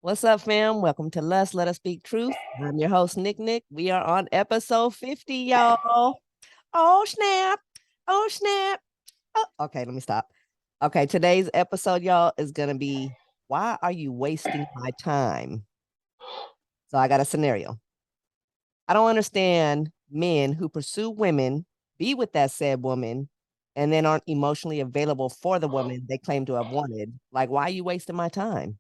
What's up, fam? Welcome to L.U.S.T. Let Us Speak Truth. I'm your host, Nick. We are on episode 50, y'all. Oh, snap. Oh, snap. Oh, okay, let me stop. Okay, today's episode, y'all, is going to be, why are you wasting my time? So I got a scenario. I don't understand men who pursue women, be with that said woman, and then aren't emotionally available for the woman they claim to have wanted. Like, why are you wasting my time?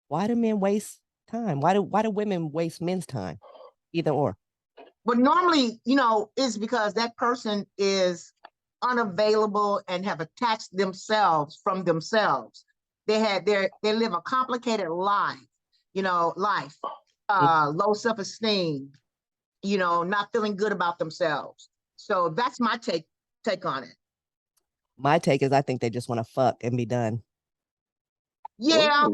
Why do men waste time? Why do women waste men's time? Either or. But normally, it's because that person is unavailable and have attached themselves from themselves. They live a complicated life, low self-esteem, not feeling good about themselves. So that's my take on it. My take is I think they just want to fuck and be done. Yeah,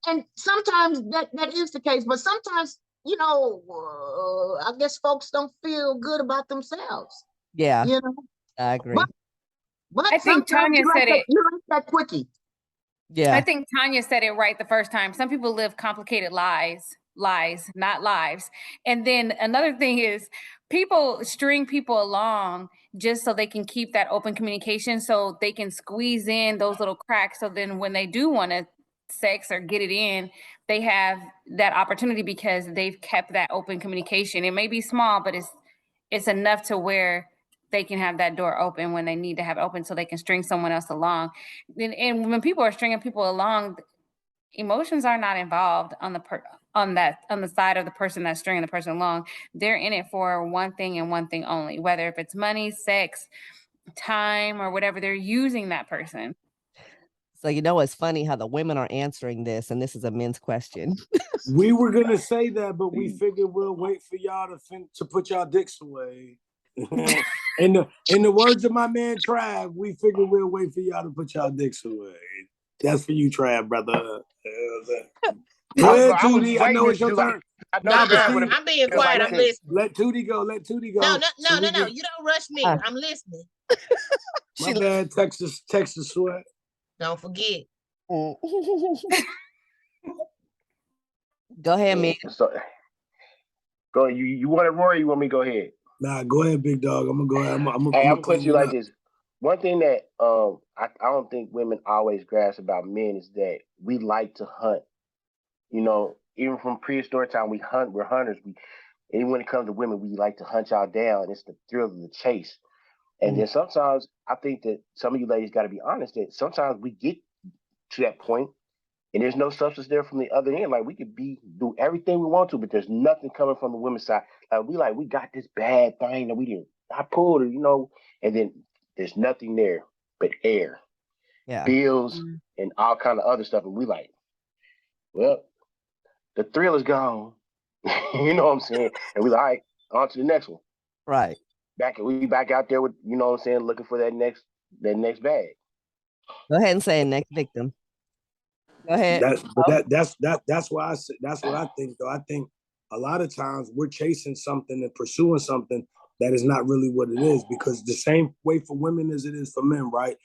and sometimes that is the case, but sometimes I guess folks don't feel good about themselves. Yeah, I agree. But I think Tanya said it. You like that quickie. Yeah, I think Tanya said it right the first time. Some people live complicated lies, not lives. And then another thing is people string people along just so they can keep that open communication, so they can squeeze in those little cracks. So then when they do want to sex or get it in, they have that opportunity because they've kept that open communication. It may be small, but it's enough to where they can have that door open when they need to have it open so they can string someone else along. And when people are stringing people along, emotions are not involved on the side of the person that's stringing the person along. They're in it for one thing and one thing only, whether if it's money, sex, time, or whatever, they're using that person. So it's funny how the women are answering this, and this is a men's question. We were gonna say that, but we figured we'll wait for y'all to put y'all dicks away. in the words of my man Trav, we figured we'll wait for y'all to put y'all dicks away. That's for you, Trav, brother. Go ahead, Tootie. I know it's your turn. I'm being quiet. I'm listening. Let Tootie go. Let Tootie go. No. You don't rush me. I'm listening. My bad, Texas sweat. Don't forget. Go ahead, man. So, go. You want it, Rory? You want me to go ahead? Nah, go ahead, big dog. I'm gonna go ahead. I'm gonna put you like this. One thing that I don't think women always grasp about men is that we like to hunt. Even from prehistoric time, we hunt. We're hunters. And when it comes to women, we like to hunt y'all down. It's the thrill of the chase. And then sometimes I think that some of you ladies got to be honest that sometimes we get to that point and there's no substance there from the other end. Like we could do everything we want to, but there's nothing coming from the women's side. We got this bad thing that I pulled her, and then there's nothing there but air, bills, and all kind of other stuff. And we like, well, the thrill is gone. You know what I'm saying? And we like, all right, on to the next one. Right. We back out there with, looking for that next bag. Go ahead and say next victim. Go ahead. That's why that's what I think though. I think a lot of times we're chasing something and pursuing something that is not really what it is, because the same way for women as it is for men, right?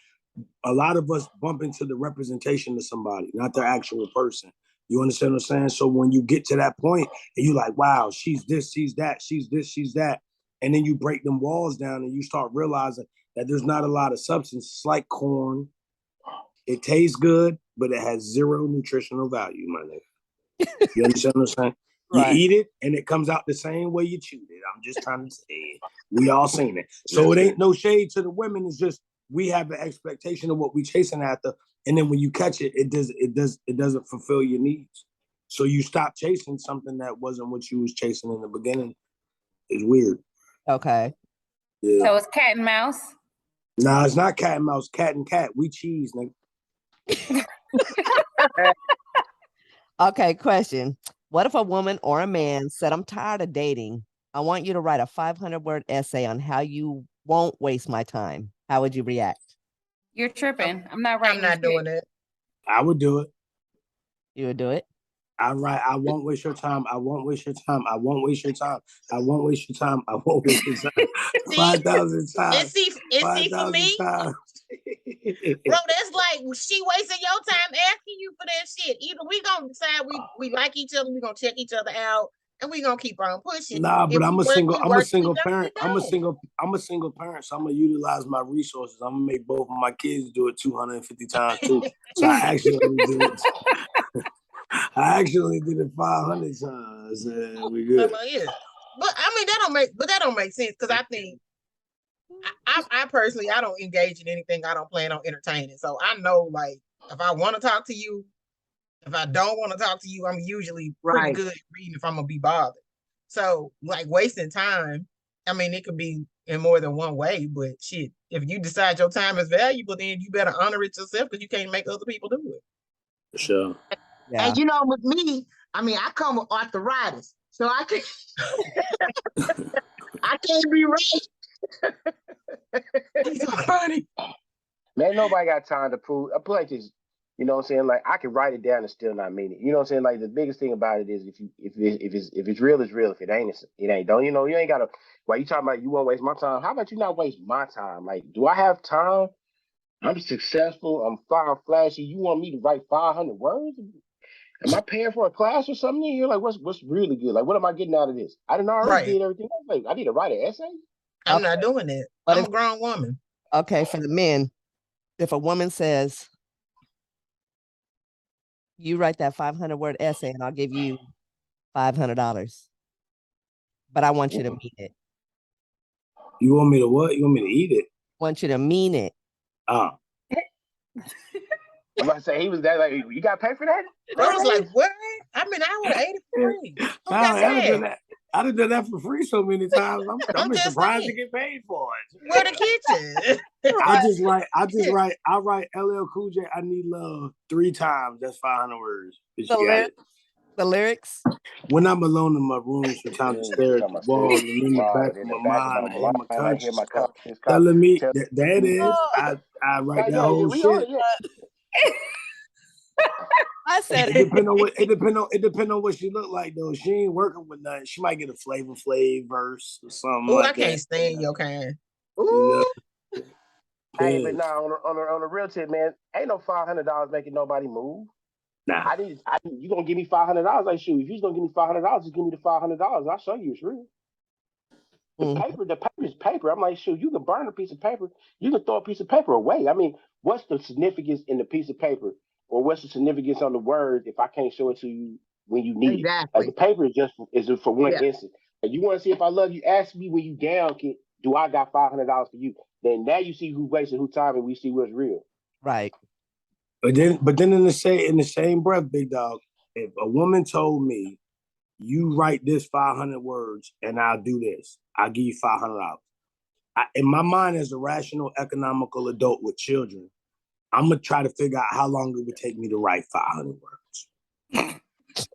A lot of us bump into the representation of somebody, not their actual person. You understand what I'm saying? So when you get to that point and you're like, wow, she's this, she's that, she's this, she's that. And then you break them walls down and you start realizing that there's not a lot of substance. It's like corn. It tastes good, but it has zero nutritional value, my nigga. You understand what I'm saying? Right. You eat it and it comes out the same way you chewed it. I'm just trying to say it. We all seen it. So it ain't no shade to the women. It's just we have an expectation of what we chasing after. And then when you catch it, it doesn't fulfill your needs. So you stop chasing something that wasn't what you was chasing in the beginning. It's weird. Okay. Yeah. So it's cat and mouse? Nah, it's not cat and mouse. Cat and cat. We cheese, nigga. Okay, question. What if a woman or a man said, I'm tired of dating. I want you to write a 500-word essay on how you won't waste my time. How would you react? You're tripping. I'm not writing. I'm not doing it. I would do it. You would do it? I won't waste your time. I won't waste your time. I won't waste your time. I won't waste your time. I won't waste your time. 5,000 times. And see for me, bro, that's like she wasting your time asking shit. Either we gonna decide we like each other, we gonna check each other out, and we gonna keep on pushing. Nah, but If I'm we a work, single. we I'm a work. If we single don't, parent. we I'm a don't. single parent. So I'm gonna utilize my resources. I'm gonna make both of my kids do it 250 times too. So I actually only did it. I actually did it 500 times, and we good. Yeah. But I mean, that don't make sense because I think I personally I don't engage in anything I don't plan on entertaining. So I know like if I want to talk to you, if I don't want to talk to you, I'm usually pretty Right. good at reading if I'm gonna be bothered. So like wasting time, I mean it could be in more than one way, but shit, if you decide your time is valuable, then you better honor it yourself because you can't make other people do it. For sure. Yeah. And you know, with me, I mean, I come with arthritis, so I can I can't be right. He's so funny. Man, nobody got time to prove. I put like this, you know what I'm saying? Like I can write it down and still not mean it. You know what I'm saying? Like the biggest thing about it is if it's real, it's real. If it ain't, it ain't. Don't you know? You ain't gotta. While you talking about you won't waste my time. How about you not waste my time? Like, do I have time? I'm successful. I'm far flashy. You want me to write 500 words? Am I paying for a class or something? You're like, what's really good? Like, what am I getting out of this? I didn't already Right. did everything. Like, I need to write an essay. I'm Okay. not doing that. But I'm a grown woman. Okay, for the men, if a woman says, you write that 500-word essay and I'll give you $500, but I want you to mean it. You want me to what? You want me to eat it? Want you to mean it. I'm about to say he was that like you got to pay for that. I was like, what? I mean, I would have ate it for free. I'd have done that for free so many times. I'm just surprised to saying. get paid for it. Where the kitchen? I write LL Cool J, I Need Love 3 times. That's 500 words. The lyrics. When I'm alone in my room, sometimes I stare at the wall, and in the back of my mind, I hear my conscience telling me that is. I write that whole shit. I said it depend on what she look like though. She ain't working with nothing. She might get a Flavor Flav verse or something. Oh, like I can't that. stand your kind. Ooh. Hey, but nah, on a real tip, man, ain't no $500 making nobody move. Nah. You gonna give me $500? Like, shoot, if you're gonna give me $500, just give me the $500. I'll show you it's real. The paper is paper. I'm like, shoot, you can burn a piece of paper. You can throw a piece of paper away. I mean, what's the significance in the piece of paper, or what's the significance on the words if I can't show it to you when you need it? Like the paper is for one instant. And you want to see if I love you? Ask me when you down, kid. Do I got $500 for you? Then now you see who wasted who time, and we see what's real. Right. But then in the same breath, big dog, if a woman told me, you write this 500 words and I'll do this, I'll give you $500. In my mind, as a rational, economical adult with children, I'm gonna try to figure out how long it would take me to write 500 words. And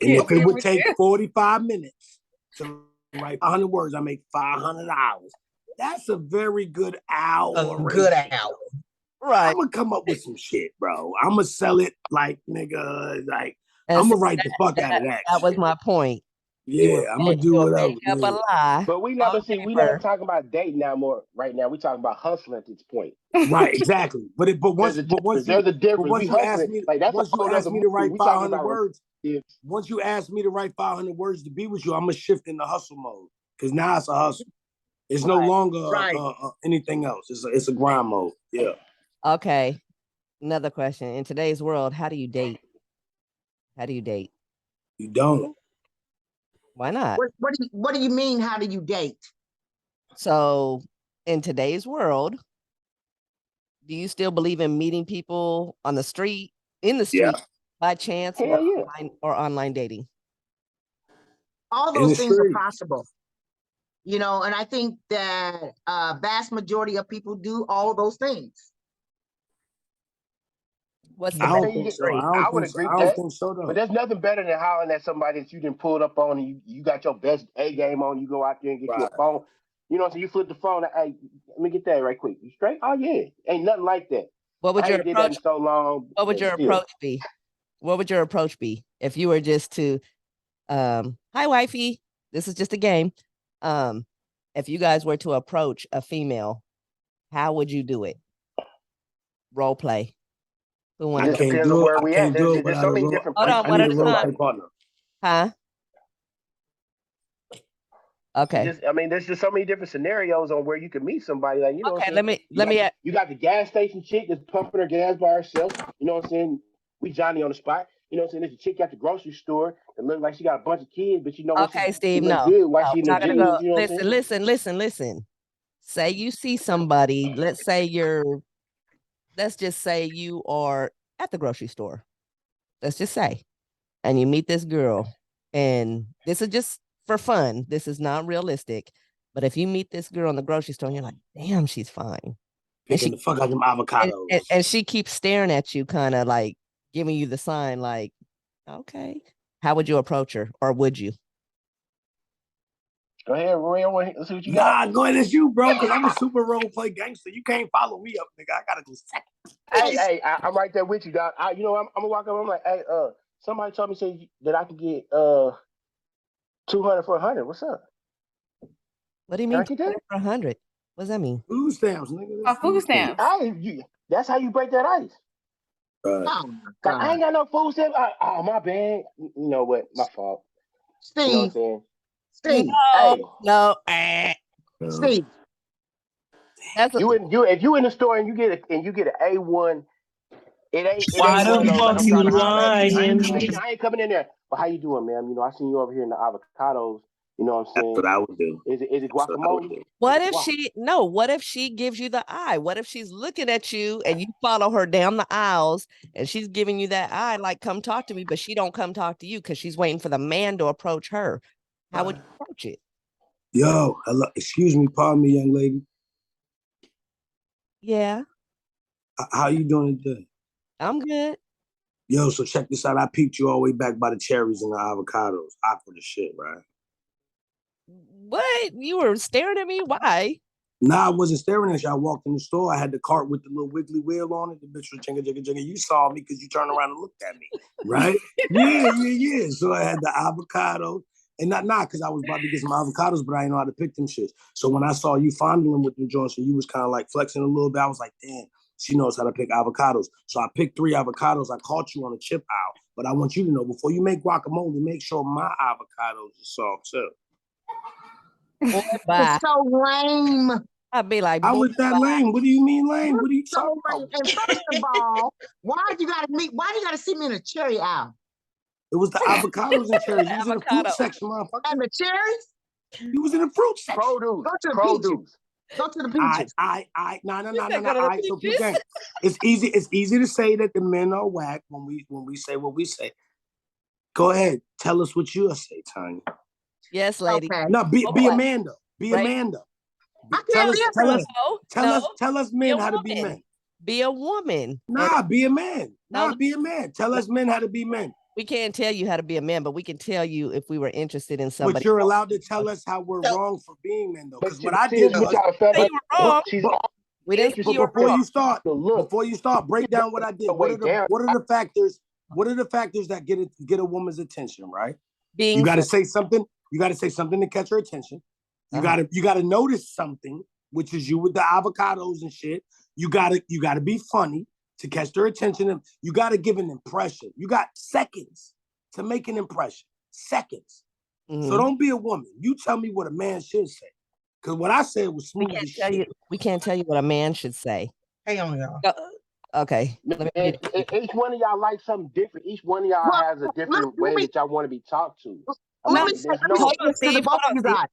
if it would take 45 minutes to write 500 words, I make $500. That's a very good hour. A good hour. Right. I'm gonna come up with some shit, bro. I'm gonna sell it like nigga, like I'm gonna write the fuck out of that. That was my point. Yeah, I'm gonna do whatever. Up a lie. But we never talking about dating now more right now. We talking about hustling at this point. Right, exactly. But once there's a difference. Once you ask me, like that's once you ask me to write 500 words, yeah. Once you ask me to write 500 words to be with you, I'm gonna shift into hustle mode because now it's a hustle. It's no longer anything else. It's a grind mode. Yeah. Okay. Another question. In today's world, how do you date? You don't. Why not? What do you mean? How do you date? So in today's world, do you still believe in meeting people on the street, by chance, or online dating? All those things are possible. You know, and I think that vast majority of people do all those things. What's I don't think so. I would agree with that. But there's nothing better than hollering at somebody that you didn't pull up on and you got your best A game on. You go out there and get you a phone. You know, so you flip the phone. Hey, let me get that right quick. You straight? Oh yeah, ain't nothing like that. What would your approach? Did that in so long. What would your approach be? What would your approach be if you were just to, hi wifey, this is just a game. If you guys were to approach a female, how would you do it? Role play. Who It wanna I just go? can't depends on do it. where I we at. can't do it There's without so a many role. different Hold on, I one need at a a role time. play partner. Huh? Okay. I mean, there's just so many different scenarios on where you can meet somebody. Like, you know what Okay, I'm saying? You got the gas station chick that's pumping her gas by herself. You know what I'm saying? We Johnny on the spot. You know what I'm saying? There's a chick at the grocery store that look like she got a bunch of kids, but you know what? Okay, She Steve. look No, good while no, she in we're the not gonna go. jeans. You know what I'm saying? Listen. Say you see somebody, let's just say you are at the grocery store. Let's just say, and you meet this girl, and this is just for fun. This is not realistic. But if you meet this girl in the grocery store and you're like, damn, she's fine. And Picking the fuck out them and, avocados. and she keeps staring at you, kind of like giving you the sign, like, okay. How would you approach her? Or would you? Go ahead, Roy. Let's see what you Nah, got. go ahead, it's you, bro, because I'm a super role play gangster. You can't follow me up, nigga. I gotta do seconds. I'm right there with you, dog. I'm gonna walk up. I'm like, hey, somebody told me say that I can get 200 for 100. What's up? What do you Can mean I get that? 100? What does that mean? Food stamps, nigga. Oh, food stamps. That's how you break that ice. Right. Oh my Like, I God. ain't got no food stamps. Oh, my bad. You know what? My fault. You know what I'm Steve, saying? Steve, No, Hey, no. Steve. That's a, if you in the store and you get an A1, it Why ain't one of the those like fuck I'm you trying to holler at you. lying? I ain't coming in there. Well, how you doing, ma'am? You know, I seen you over here in the avocados. You know what I'm That's saying? what I would do. Is it That's what I would guacamole? do. what if what if she gives you the eye? What if she's looking at you and you follow her down the aisles and she's giving you that eye, like, come talk to me, but she don't come talk to you because she's waiting for the man to approach her. How would you approach it? Yo, hello, excuse me, pardon me, young lady. Yeah, How you doing today? I'm good. Yo, so check this out. I peeped you all the way back by the cherries and the avocados. Awkward as shit, right? What? You were staring at me? Why? Nah, I wasn't staring at you. I walked in the store. I had the cart with the little wiggly wheel on it. The bitch was jigga, jigga, jigga. You saw me because you turned around and looked at me, right? Yeah. So I had the avocado. And not because I was about to get some avocados, but I didn't know how to pick them shits. So when I saw you fondling with them joints and you was kind of like flexing a little bit, I was like, damn, she knows how to pick avocados. So I picked 3 avocados. I caught you on a chip aisle. But I want you to know, before you make guacamole, make sure my avocados are soft too. Boy, bye. It's so lame. I'd be like, How boy, was that bye. lame? What do you mean lame? What are you So talking lame. about? And first of all, why do you gotta see me in a cherry aisle? It was the avocados and cherries. You was in the fruit Avocado. section, motherfucker. And the cherries? You was in the fruit section. Produce. Go to the Produce. peaches. Go to the peaches. No. You All said go to the right, so peep peaches. game. It's easy to say that the men are whack when we say what we say. Go ahead, tell us what you'll say, Tanya. Yes, lady. Okay. No, be Okay. Amanda. Be Right. Amanda. I Tell can't us, be a tell man. us, tell us Be a men how to be woman. men. Be a woman. Nah, be a man. No, Nah, be a man. Tell us men how to be men. we can't tell you how to be a man, but we can tell you if we were interested in But somebody. you're allowed to tell us how we're wrong for being men, though. Because what I See, this did is what was, y'all fed Say up. you were wrong. She's We didn't say but you were before wrong. you start, break down what I did. What are the factors? What are the factors that get a woman's attention? Right? Being You got to friendly. say something. You got to say something to catch her attention. You got to notice something, which is you with the avocados and shit. You got to be funny to catch their attention. And you got to give an impression. You got seconds to make an impression. Seconds. Mhm. So don't be a woman. You tell me what a man should say. Because what I said was We smooth can't as tell shit. you. We can't tell you what a man should say. Hang on, y'all. Okay. Let me Each one of y'all like something different. Each one of y'all Well, has a different let way me that y'all want to be talked to. I let No, me mean, say, there's let me no. say hold on, this to the Steve. both Hold of on, you Steve. guys.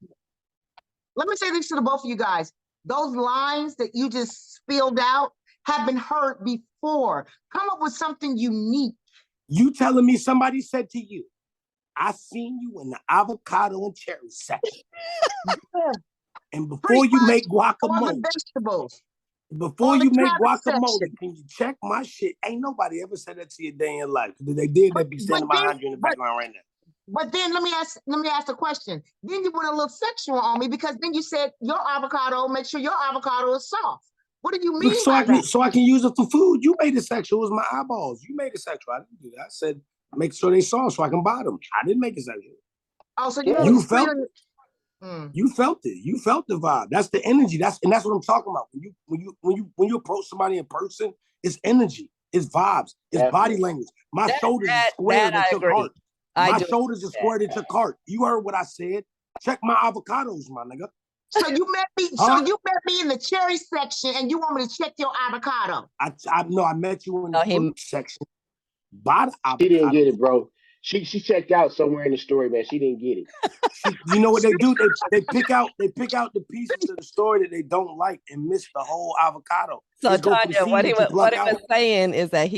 Let me say this to the both of you guys. Those lines that you just spilled out have been heard before. Come up with something unique. You telling me somebody said to you, I seen you in the avocado and cherry section. Yeah. And before Pretty you much make all the guacamole, vegetables. before Or the you make cabbage guacamole, section. can you check my shit? Ain't nobody ever said that to you a day in your life. If they did, they'd be standing behind you in the background right now. But then let me ask a question. Then you went a little sexual on me because then you said your avocado, make sure your avocado is soft. What do you Look, mean by that? so I can use it for food. You made it sexual. It was my eyeballs. You made it sexual. I didn't do that. I said make sure they soft so I can buy them. I didn't make it sexual. Oh, so you You felt it. Mm. You felt it. You felt the vibe. That's the energy. That's what I'm talking about. When you approach somebody in person, it's energy. It's vibes. It's body language. My shoulders are squared I into agree. cart. I My do shoulders are squared into cart. You heard what I said. Check my avocados, my nigga. So you met me. Huh? So you met me in the cherry section, and you want me to check your avocado? I met you in the fruit section. By the avocado. She didn't get it, bro. She checked out somewhere in the story, man. She didn't get it. You know what they do? They pick out the pieces of the story that they don't like and miss the whole avocado. So Just go for the Tanya, what seeds he that you pluck out. was saying is that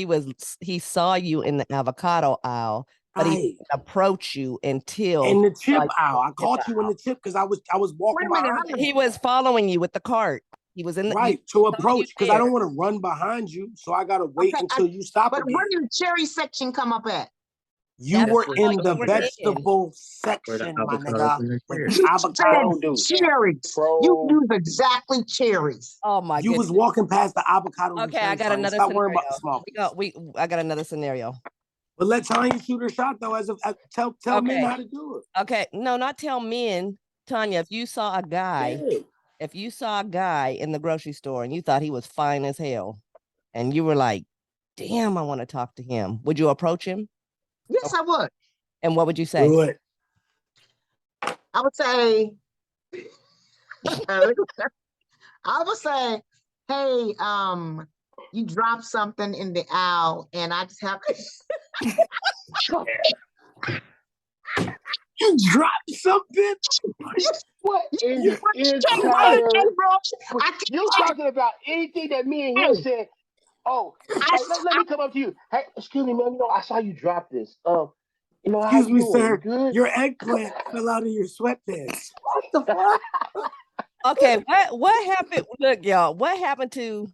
he saw you in the avocado aisle, but he didn't approach you until in the chip aisle. I caught you in the chip because I was walking Wait a minute, behind. He was following you with the cart. He was in the right to approach because I don't want to run behind you, so I gotta wait until you stop. But again. where did the cherry section come up at? You were in the vegetable section, my nigga, with the avocado. Cherries. You use exactly cherries. Oh my You was walking past the avocado. Okay, I got another Stop scenario. worrying about the small. I got another scenario. But let Tanya shoot her shot though. Tell men how to do it. Okay, no, not tell men. Tanya, if you saw a guy, in the grocery store and you thought he was fine as hell, and you were like, "Damn, I want to talk to him," would you approach him? Yes, I would. And what would you say? Do it. I would say, hey, you dropped something in the aisle, and I just have. You dropped something? What in the entire? You talking about anything that me and him said? Oh, hey, let me come up to you. Hey, excuse me, man. You know, I saw you drop this. You know, excuse me, sir. You good? Your eggplant fell out of your sweatpants. What the fuck? Okay, what happened? Look, y'all, what happened to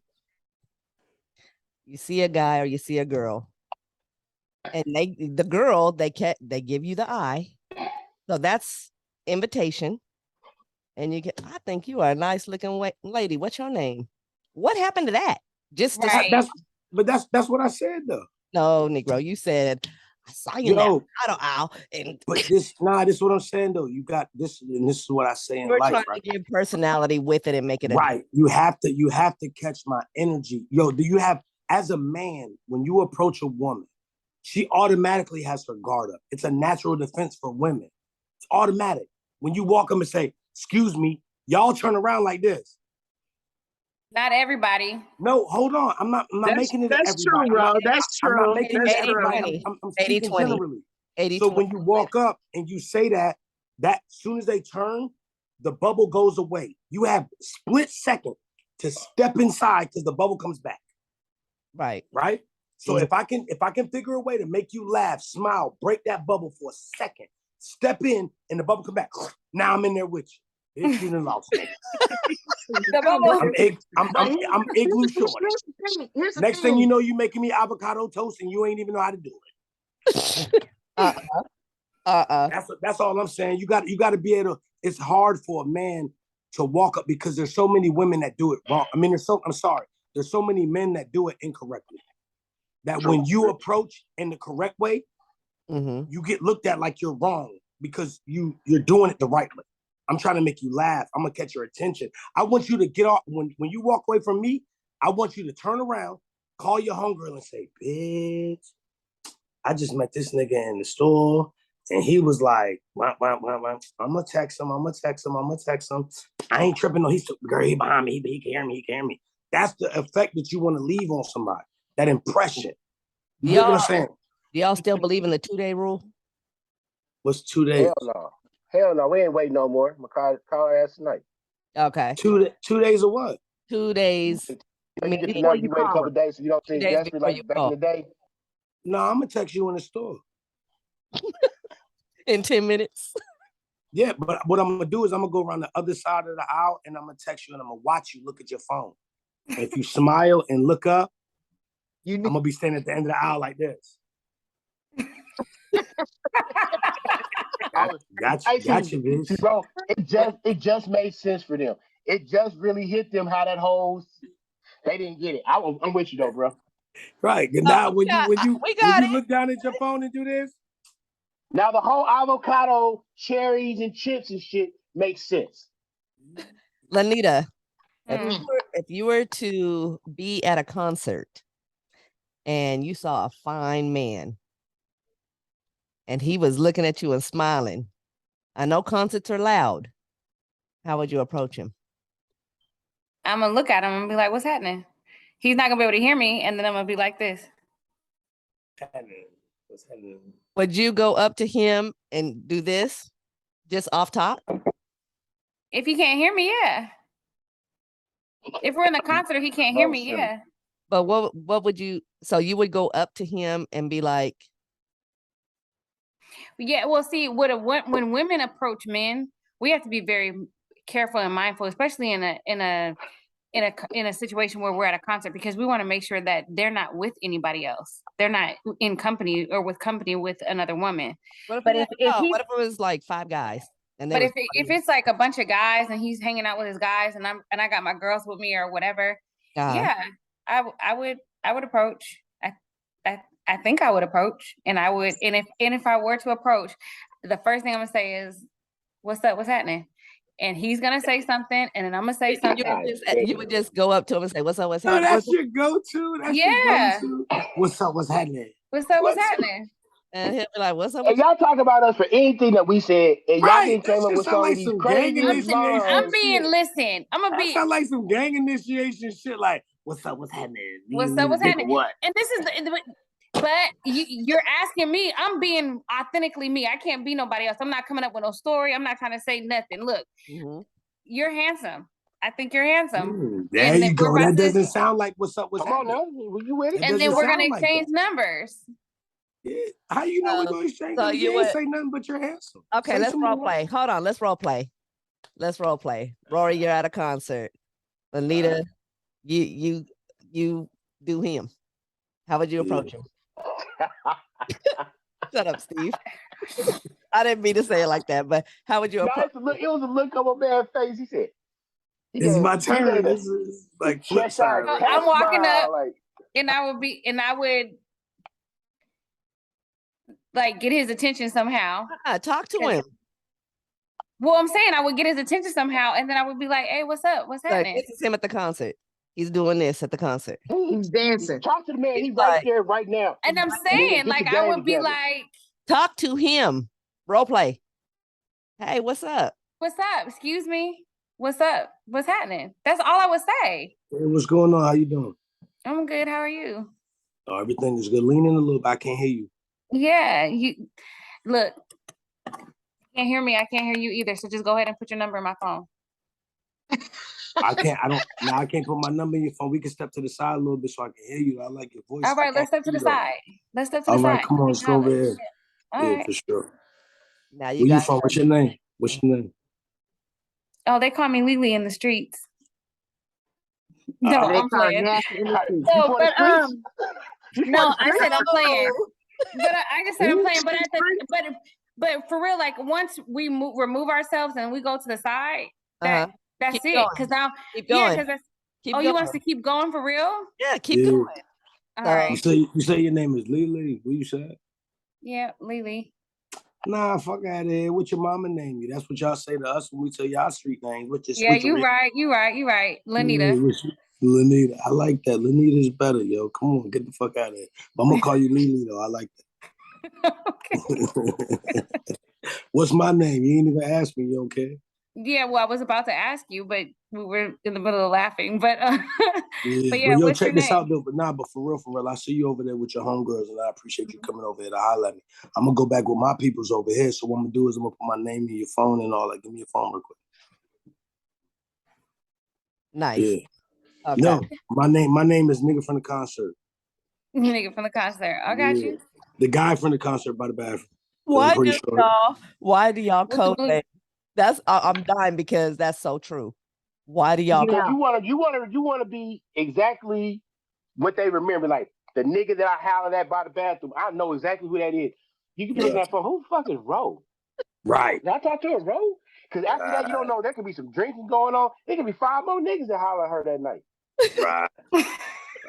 you see a guy or you see a girl, and they give you the eye, so that's invitation, and you get. I think you are a nice looking lady. What's your name? What happened to that? Just Right. That's what I said though. No, Negro, you said I saw you in the avocado aisle, and but this is what I'm saying though. You got this, and this is what I say in we're life, trying right? to give personality with it and make it right. You have to catch my energy, yo. Do you have as a man when you approach a woman, she automatically has her guard up. It's a natural defense for women. It's automatic. When you walk up and say, "Excuse me," y'all turn around like this. Not everybody. No, hold on. I'm not making it that's everybody. True, bro. That's true. I'm not making it everybody. 80-20. I'm speaking 80-20. generally. So when you walk up and you say that as soon as they turn, the bubble goes away. You have split second to step inside because the bubble comes back. Right. Right. So if I can figure a way to make you laugh, smile, break that bubble for a second, step in and the bubble come back. Now I'm in there with you. Bitch, you done lost me. I'm igloo short. Next thing you know, you making me avocado toast and you ain't even know how to do it. That's all I'm saying. You got to be able to. It's hard for a man to walk up because there's so many women that do it wrong. I mean, I'm sorry. There's so many men that do it incorrectly. That when you approach in the correct way, you get looked at like you're wrong because you're doing it the right way. I'm trying to make you laugh. I'm gonna catch your attention. I want you to get off when you walk away from me. I want you to turn around, call your homegirl, and say, "Bitch, I just met this nigga in the store, and he was like, wah, wah, wah, wah. I'm gonna text him. I ain't tripping. No, girl, he behind me. He can hear me. That's the effect that you want to leave on somebody. That impression. You know what I'm saying? Do y'all still believe in the 2-day rule? What's 2 days? Hell no. We ain't waiting no more. I'm gonna call her ass tonight. Okay. 2 days of what? 2 days. I mean, you wait a couple days so you don't think desperate like back in the day. No, I'm gonna text you in the store. In 10 minutes. Yeah, but what I'm gonna do is I'm gonna go around the other side of the aisle and I'm gonna text you and I'm gonna watch you look at your phone. And if you smile and look up, I'm gonna be standing at the end of the aisle like this. Got you, bitch. Bro, it just made sense for them. It just really hit them how that whole they didn't get it. I'm with you though, bro. Right. Now when you look down at your phone and do this. Now the whole avocado, cherries, and chips and shit makes sense. Lanita, if you were to be at a concert and you saw a fine man and he was looking at you and smiling. I know concerts are loud. How would you approach him? I'm gonna look at him and be like, "What's happening?" He's not gonna be able to hear me, and then I'm gonna be like this. What's happening? Would you go up to him and do this just off top? If he can't hear me, yeah. If we're in the concert, he can't hear me, yeah. But what would you? So you would go up to him and be like, Yeah, well, see, when women approach men, we have to be very careful and mindful, especially in a situation where we're at a concert, because we want to make sure that they're not with anybody else. They're not in company or with company with another woman. what But if he, what if it was like 5 guys and they but was if it's like a bunch of guys and he's hanging out with his guys and I got my girls with me or whatever, yeah, I would approach. I think I would approach, and I would, and if I were to approach, the first thing I'm gonna say is, "What's up? What's happening?" And he's gonna say something, and then I'm gonna say something. you would just go up to him and say, "What's up? What's Oh, happening?" that's your go-to. That's your go-to. What's up? What's happening? What's up? What's happening? And he'll be like, "What's up?" And y'all talk about us for anything that we said, and y'all Right. didn't That came up shit with sound some like of these some crazy gang initiation I'm lines. being, shit. listen, I'm gonna That be, sound like some gang initiation shit. Like, what's up? What's happening? what's up? What's happening? What? And this is but you're asking me. I'm being authentically me. I can't be nobody else. I'm not coming up with no story. I'm not trying to say nothing. Look, you're handsome. I think you're handsome. There you go. That doesn't sound like what's up. What's happening? Come on now, you with it? And then we're gonna exchange numbers. Yeah. How you know we're gonna exchange numbers? You ain't say nothing but you're handsome. Okay, let's role play. Hold on, let's role play. Let's role play. Rory, you're at a concert. Anita, you do him. How would you approach him? Shut up, Steve. I didn't mean to say it like that, but how would you approach? It was a look on my man's face. He said, "It's my turn." This is like flip side. I'm walking up, and I would like get his attention somehow. Talk to him. Well, I'm saying I would get his attention somehow, and then I would be like, "Hey, what's up? What's happening?" This is him at the concert. He's doing this at the concert. He's dancing. Talk to the man. He's right there, right now. And I'm saying, like, I would be like, talk to him. Role play. Hey, what's up? What's up? Excuse me. What's up? What's happening? That's all I would say. Hey, what's going on? How you doing? I'm good. How are you? Oh, everything is good. Lean in a little bit. I can't hear you. Yeah, you look. Can't hear me. I can't hear you either. So just go ahead and put your number in my phone. I can't put my number in your phone. We can step to the side a little bit so I can hear you. I like your voice. All right, let's step to the side. Let's step to the side. All right, come on, let's go over here. Yeah, for sure. Now Where you from? What's your name? What's your name? Oh, they call me Lily in the streets. No, I'm playing. No, but no, I said I'm playing. But I just said I'm playing. But for real, like once we remove ourselves and we go to the side, that's it. Because now, keep going. Because you want us to keep going for real? Yeah, keep going. All right. You say your name is Lily. What you said? Yeah, Lily. Nah, fuck out of here. What your mama name you? That's what y'all say to us when we tell y'all street names. Yeah, you right. Lanita. Lanita. I like that. Lanita's better, yo. Come on, get the fuck out of here. But I'm gonna call you Lily though. I like that. What's my name? You ain't even asked me, you okay? Yeah, well, I was about to ask you, but we were in the middle of laughing. But but yo, what's check your this name? out though. But for real, I see you over there with your homegirls, and I appreciate you coming over here to holler at me. I'm gonna go back with my peoples over here. So what I'm gonna do is I'm gonna put my name in your phone and all that. Give me your phone real quick. Nice. Yeah. Okay. No, my name is nigga from the concert. Nigga from the concert. I got you. The guy from the concert by the bathroom. Why do y'all code that? That's I'm dying because that's so true. Why do y'all? Because you want to be exactly what they remember. Like the nigga that I hollered at by the bathroom, I know exactly who that is. You can be looking at phone. Who the fuck is Ro? Right. Did I talk to a Ro? Because after that, you don't know. There could be some drinking going on. There could be 5 more niggas that holler at her that night. Right.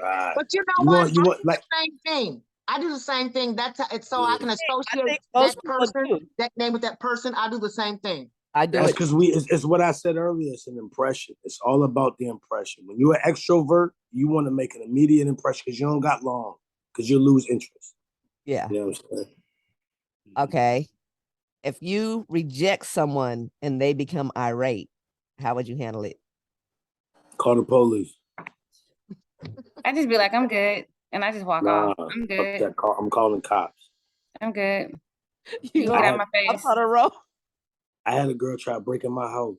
Right. But you know what? I do the same thing. I do the same thing. That's so I can associate that person, that name with that person. I do the same thing. I do. That's because it's what I said earlier. It's an impression. It's all about the impression. When you're an extrovert, you want to make an immediate impression because you don't got long. because you'll lose interest. Yeah. You know what I'm saying? Okay. If you reject someone and they become irate, how would you handle it? Call the police. I just be like, I'm good, and I just walk Nah, off. I'm good. I'm calling cops. I'm good. You You go get out my face. on a roll. I had a girl try breaking my house.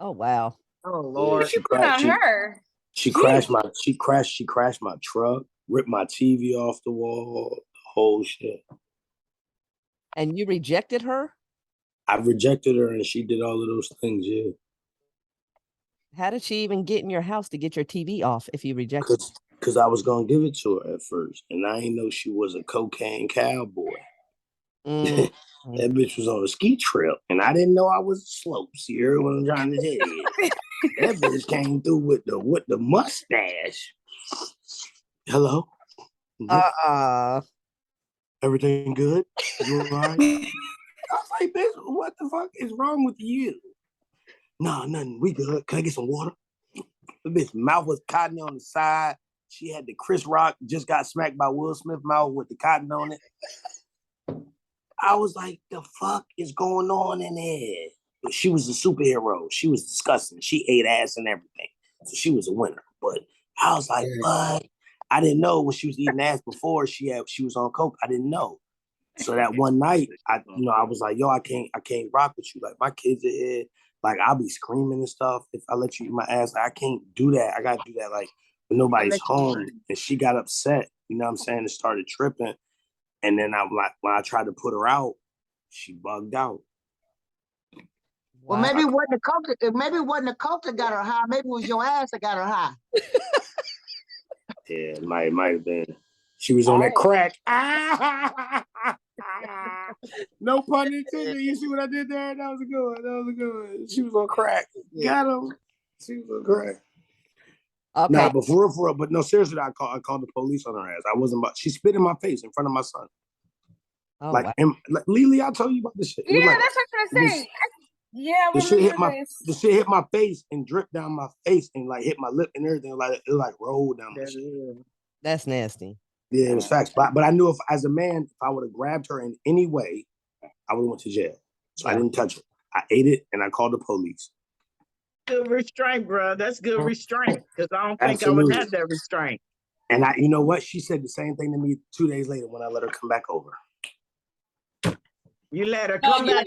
Oh wow. Oh Yeah, Lord. she Put on her. She crashed my truck, ripped my TV off the wall, the whole shit. And you rejected her? I rejected her and she did all of those things, yeah. How did she even get in your house to get your TV off if you rejected? Cause I was gonna give it to her at first, and I didn't know she was a cocaine cowboy. Mm. That bitch was on a ski trip, and I didn't know I was slow. You heard what I'm trying to tell you? That bitch came through with the mustache. Hello? Everything good? You all right? I was like, bitch, what the fuck is wrong with you? Nah, nothing. We good. Can I get some water? The bitch mouth was cotton on the side. She had the Chris Rock, just got smacked by Will Smith mouth with the cotton on it. I was like, the fuck is going on in there? But she was a superhero. She was disgusting. She ate ass and everything. So she was a winner. But I was like, what? I didn't know when she was eating ass before she was on coke. I didn't know. So that one night, I was like, yo, I can't rock with you. Like my kids are here. Like I'll be screaming and stuff if I let you eat my ass. Like, I can't do that. I gotta do that like when nobody's home. And she got upset, you know what I'm saying, and started tripping. And then I'm like, when I tried to put her out, she bugged out. Well, maybe it wasn't the coke. Maybe it wasn't the coke that got her high. Maybe it was your ass that got her high. Yeah, it might have been. She was on that crack. No pun intended. You see what I did there? That was a good one. She was on crack. Got him. She was on crack. Okay. Nah, but for real, but no, seriously, I called the police on her ass. I wasn't she spit in my face in front of my son. Oh, like, wow. and like, Lily, I told you about this shit. Yeah, Like, that's what I'm gonna say. Yeah, the shit hit my face and dripped down my face and like hit my lip and everything. Like it like rolled down my shit. That's nasty. Yeah, it was facts. But I knew if as a man, if I would have grabbed her in any way, I would have went to jail. So I didn't touch it. I ate it and I called the police. Good restraint, bro. That's good restraint. Because I don't think I Absolutely. would have that restraint. And you know what? She said the same thing to me 2 days later when I let her come back over. You let her come back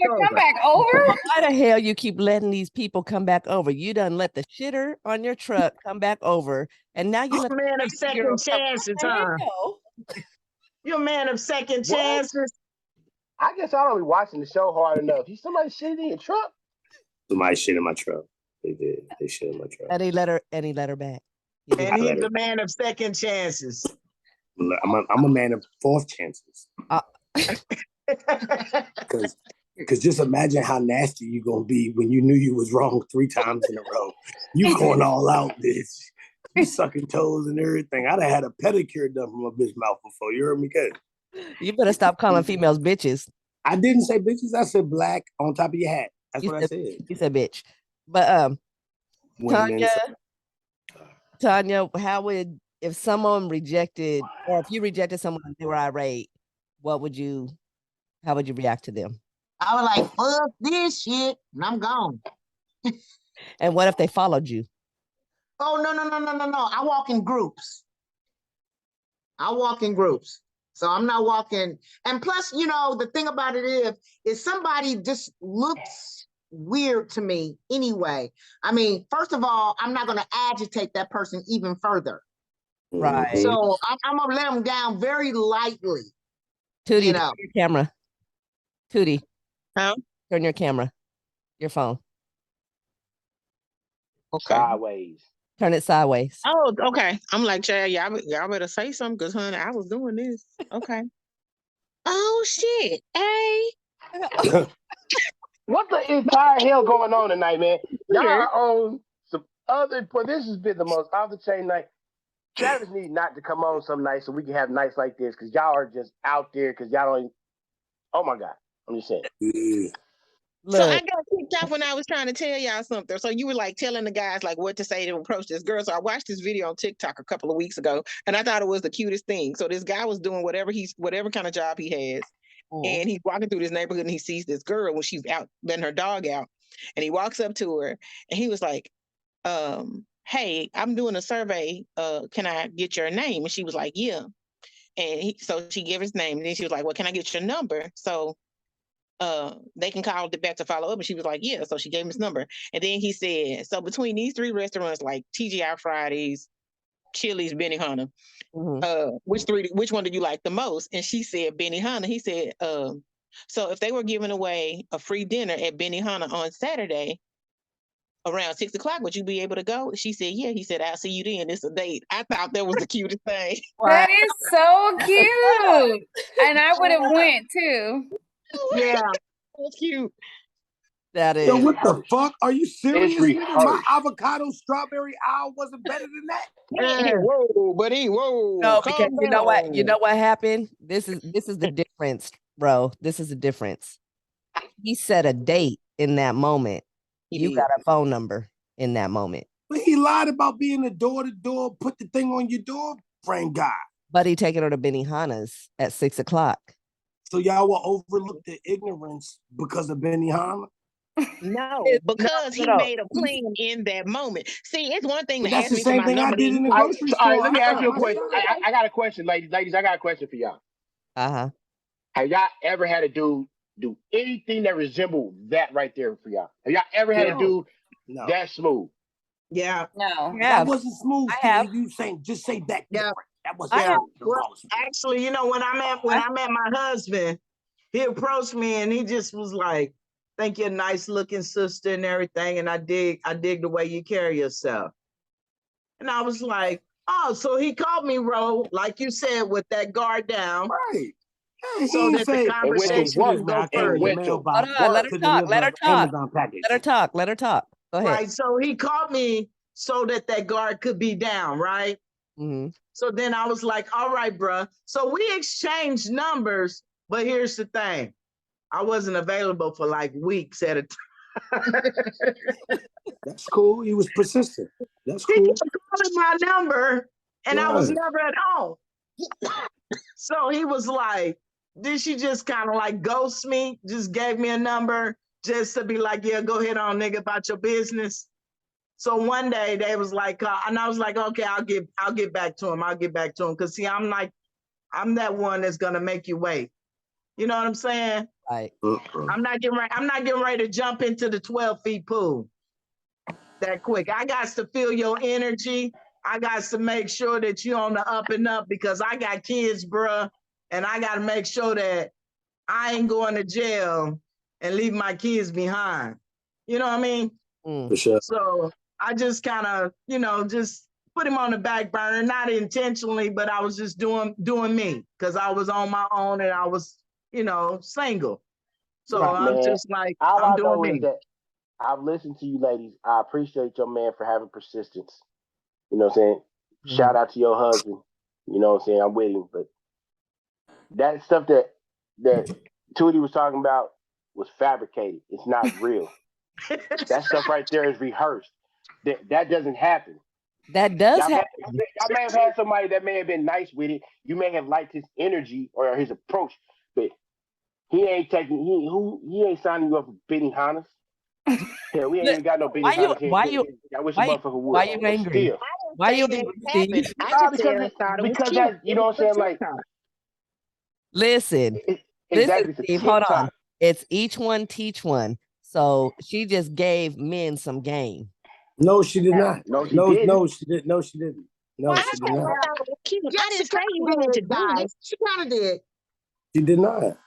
over. Why the hell you keep letting these people come back over? You done let the shitter on your truck come back over, and now you let a man of second chances, huh? You're a man of second chances. I guess I don't be watching the show hard enough. Somebody shit in your truck? Somebody shit in my truck. They did. They shit in my truck. And he let her back. And he's a man of second chances. I'm a man of fourth chances. Because just imagine how nasty you gonna be when you knew you was wrong 3 times in a row. You going all out, bitch. You sucking toes and everything. I'd have had a pedicure done from a bitch mouth before. You heard me good? You better stop calling females bitches. I didn't say bitches. I said black on top of your hat. That's what I said. You said bitch. But Tanya, how would, if someone rejected, or if you rejected someone and they were irate, how would you react to them? I was like, fuck this shit, and I'm gone. And what if they followed you? Oh, no. I walk in groups. So I'm not walking. And plus, the thing about it is somebody just looks weird to me anyway. I mean, first of all, I'm not going to agitate that person even further. Right. So I'm going to let them down very lightly. Tootie, turn your camera. Tootie. Huh? Turn your camera. Your phone. Okay. Sideways. Turn it sideways. Oh, okay. I'm like, Chad, y'all better say something, because, honey, I was doing this. Okay. Oh, shit. Hey. What the entire hell going on tonight, man? Y'all are on some other point. This has been the most off the chain night. Travis need not to come on some nights so we can have nights like this, because y'all are just out there because y'all don't. Oh my God. I'm just saying. So I Look, got kicked off when I was trying to tell y'all something. So you were like telling the guys like what to say to approach this girl. So I watched this video on TikTok a couple of weeks ago, and I thought it was the cutest thing. So this guy was doing whatever kind of job he has, and he's walking through this neighborhood and he sees this girl when she's out letting her dog out, and he walks up to her and he was like, "Hey, I'm doing a survey. Can I get your name?" And she was like, "Yeah." And so she gave his name, and then she was like, "Well, can I get your number so they can call it back to follow up?" And she was like, "Yeah." So she gave him his number, and then he said, "So between these three restaurants, like TGI Fridays, Chili's, Benihana, which one do you like the most?" And she said Benihana. He said, "So if they were giving away a free dinner at Benihana on Saturday around 6 o'clock, would you be able to go?" She said, "Yeah." He said, "I'll see you then. It's a date." I thought that was the cutest thing. That is so cute. And I would have went too. Yeah. That's cute. that Yo, is. what the fuck? Are you serious, nigga? My rehearsed. avocado strawberry owl wasn't better than that. Hey, whoa, buddy, whoa. No, calm because you know what? You down. know what happened? This is the difference, bro. This is the difference. He set a date in that moment. He You did. got a phone number in that moment. But he lied about being a door-to-door, put the thing on your door frame guy. But he taking her to Benihana's at 6 o'clock. So y'all will overlook the ignorance because of Benihana? No, No, because he no. made a plan in that moment. See, it's one thing But to that's ask the me for same my thing I number. did in the All right, grocery so, all right, store. let me ask you a My question. son. I got a question, ladies. Ladies, I got a question for y'all. Uh-huh. Have y'all ever had a dude do anything that resembled that right there for y'all? Have y'all ever had a No. dude No. that smooth? Yeah, No. I That have. wasn't smooth, I Steve. have. You saying just say that Yeah. different. That was I have. the Well, most. actually, when I met my husband, he approached me and he just was like, "Think you're a nice looking sister and everything, and I dig the way you carry yourself." And I was like, "Oh, so he called me Ro, like you said, with that guard down, Right. Yeah, so he that the say, And went to conversation work can go I came and to the further." went to mailbox Hold on. Let her to talk. Let deliver her an talk. Amazon package. Let her talk. Let her talk. Go ahead. Right. So he called me so that guard could be down, right? Mm-hmm. So then I was like, "All right, bruh." So we exchanged numbers, but here's the thing. I wasn't available for like weeks at a time. That's cool. He was persistent. That's He cool. kept calling my number and I was Right. never at home. So he was like, did she just kind of like ghost me? Just gave me a number just to be like, "Yeah, go ahead on, nigga, about your business." So one day they was like, and I was like, "Okay, I'll get back to him. I'll get back to him." Cause see, I'm that one that's gonna make you wait. You know what I'm saying? Right. I'm not getting ready to jump into the 12 feet pool that quick. I got to feel your energy. I got to make sure that you're on the up and up because I got kids, bruh, and I got to make sure that I ain't going to jail and leave my kids behind. You know what I mean? Mm. For sure. So I just kind of, just put him on the back burner, not intentionally, but I was just doing me because I was on my own and I was, single. So Right. I'm man. just like, All I'm I doing know is me. that I've listened to you ladies. I appreciate your man for having persistence. You know what I'm saying? Shout out to your husband. You know what I'm saying? I'm with him. But that stuff that Tootie was talking about was fabricated. It's not real. That stuff right there is rehearsed. That doesn't happen. That does Y'all may, happen. y'all may have had somebody that may have been nice with it. You may have liked his energy or his approach, but he ain't taking he ain't signing you up for Benihana's. Hell, we ain't even got no Why you Benihana's here in why you Tennessee. I wish a why motherfucker would. why you But angry? still, Why you say that angry, happened. Steve? I nah, just thought it was because cute. that you know what I'm saying. Like Listen, exactly for Steve. Hold on. TikTok. It's each one teach one. So she just gave men some game. No, she did not. No, she No, didn't. she didn't. No, she didn't. No, I she did thought not. it was cute. Yeah, I she didn't say you kind had of to did, do it. guys. She kind of did. She did not.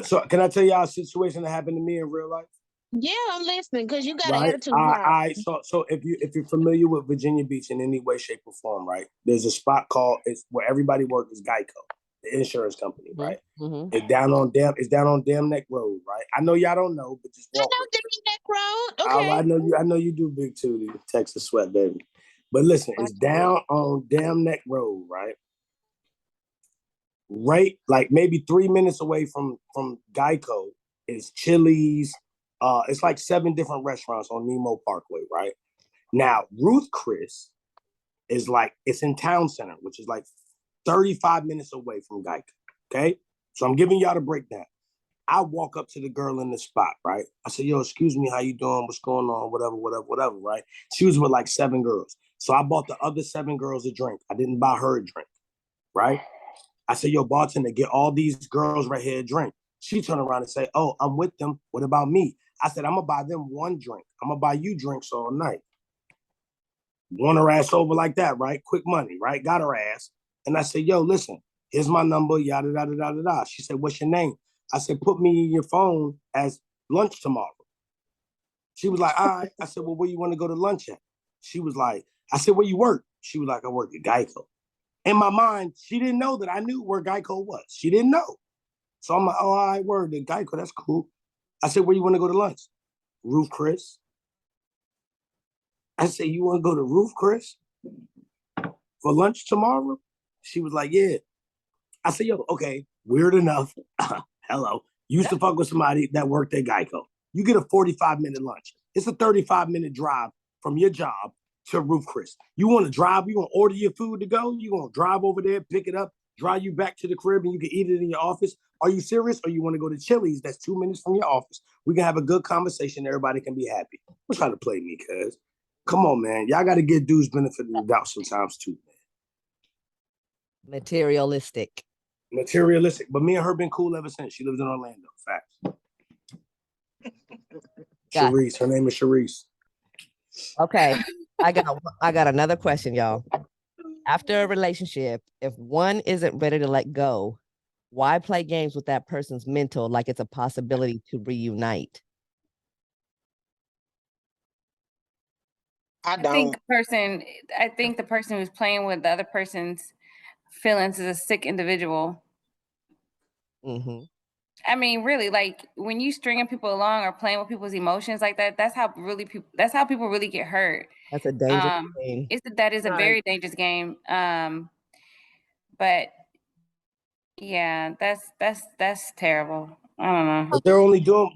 So can I tell y'all a situation that happened to me in real life? Yeah, I'm listening because you got an Right. attitude now. So if you're familiar with Virginia Beach in any way, shape, or form, right? There's a spot called it's where everybody works is Geico, the insurance company, right? Mm-hmm. It's down on Dam Neck Road, right? I know y'all don't know, but just I walk know with Dick me. Road. Okay. I know you do, Big Tootie, Texas sweat, baby. But listen, it's down on Dam Neck Road, right? Right, like maybe 3 minutes away from Geico is Chili's, It's like 7 different restaurants on Nemo Parkway, right? Now, Ruth Chris is like, it's in Town Center, which is like 35 minutes away from Geico. Okay. So I'm giving y'all the breakdown. I walk up to the girl in the spot, right? I said, yo, excuse me, how you doing? What's going on? Whatever, right? She was with like 7 girls. So I bought the other 7 girls a drink. I didn't buy her a drink, right? I said, yo, bartender, get all these girls right here a drink. She turned around and said, oh, I'm with them. What about me? I said, I'm going to buy them 1 drink. I'm going to buy you drinks all night. Won her ass over like that, right? Quick money, right? Got her ass. And I said, yo, listen, here's my number, yada, yada, yada, yada. She said, what's your name? I said, put me in your phone as lunch tomorrow. She was like, all right. I said, well, where you want to go to lunch at? She was like, I said, where you work? She was like, I work at Geico. In my mind, she didn't know that I knew where Geico was. She didn't know. So I'm like, oh, all right, word at Geico. That's cool. I said, where you want to go to lunch? Ruth Chris. I said, you want to go to Ruth Chris for lunch tomorrow? She was like, yeah. I said, yo, okay, weird enough. Hello. Used to fuck with somebody that worked at Geico. You get a 45-minute lunch. It's a 35-minute drive from your job to Ruth Chris. You want to drive, you want to order your food to go, you want to drive over there, pick it up, drive you back to the crib, and you can eat it in your office. Are you serious? Or you want to go to Chili's that's 2 minutes from your office? We can have a good conversation. Everybody can be happy. Don't try to play me, cuz. Come on, man. Y'all got to give dudes benefit of the doubt sometimes too, man. Materialistic. Materialistic. But me and her been cool ever since. She lives in Orlando. Facts. Sharice. Her name is Sharice. Okay. I got another question, y'all. After a relationship, if one isn't ready to let go, why play games with that person's mental like it's a possibility to reunite? I I think don't. I think the person who's playing with the other person's feelings is a sick individual. Mm-hmm. I mean, really, like when you stringing people along or playing with people's emotions like that, that's how people really get hurt. That's a dangerous game. That is a Right. very dangerous game. But yeah, that's terrible. I don't know. But they only do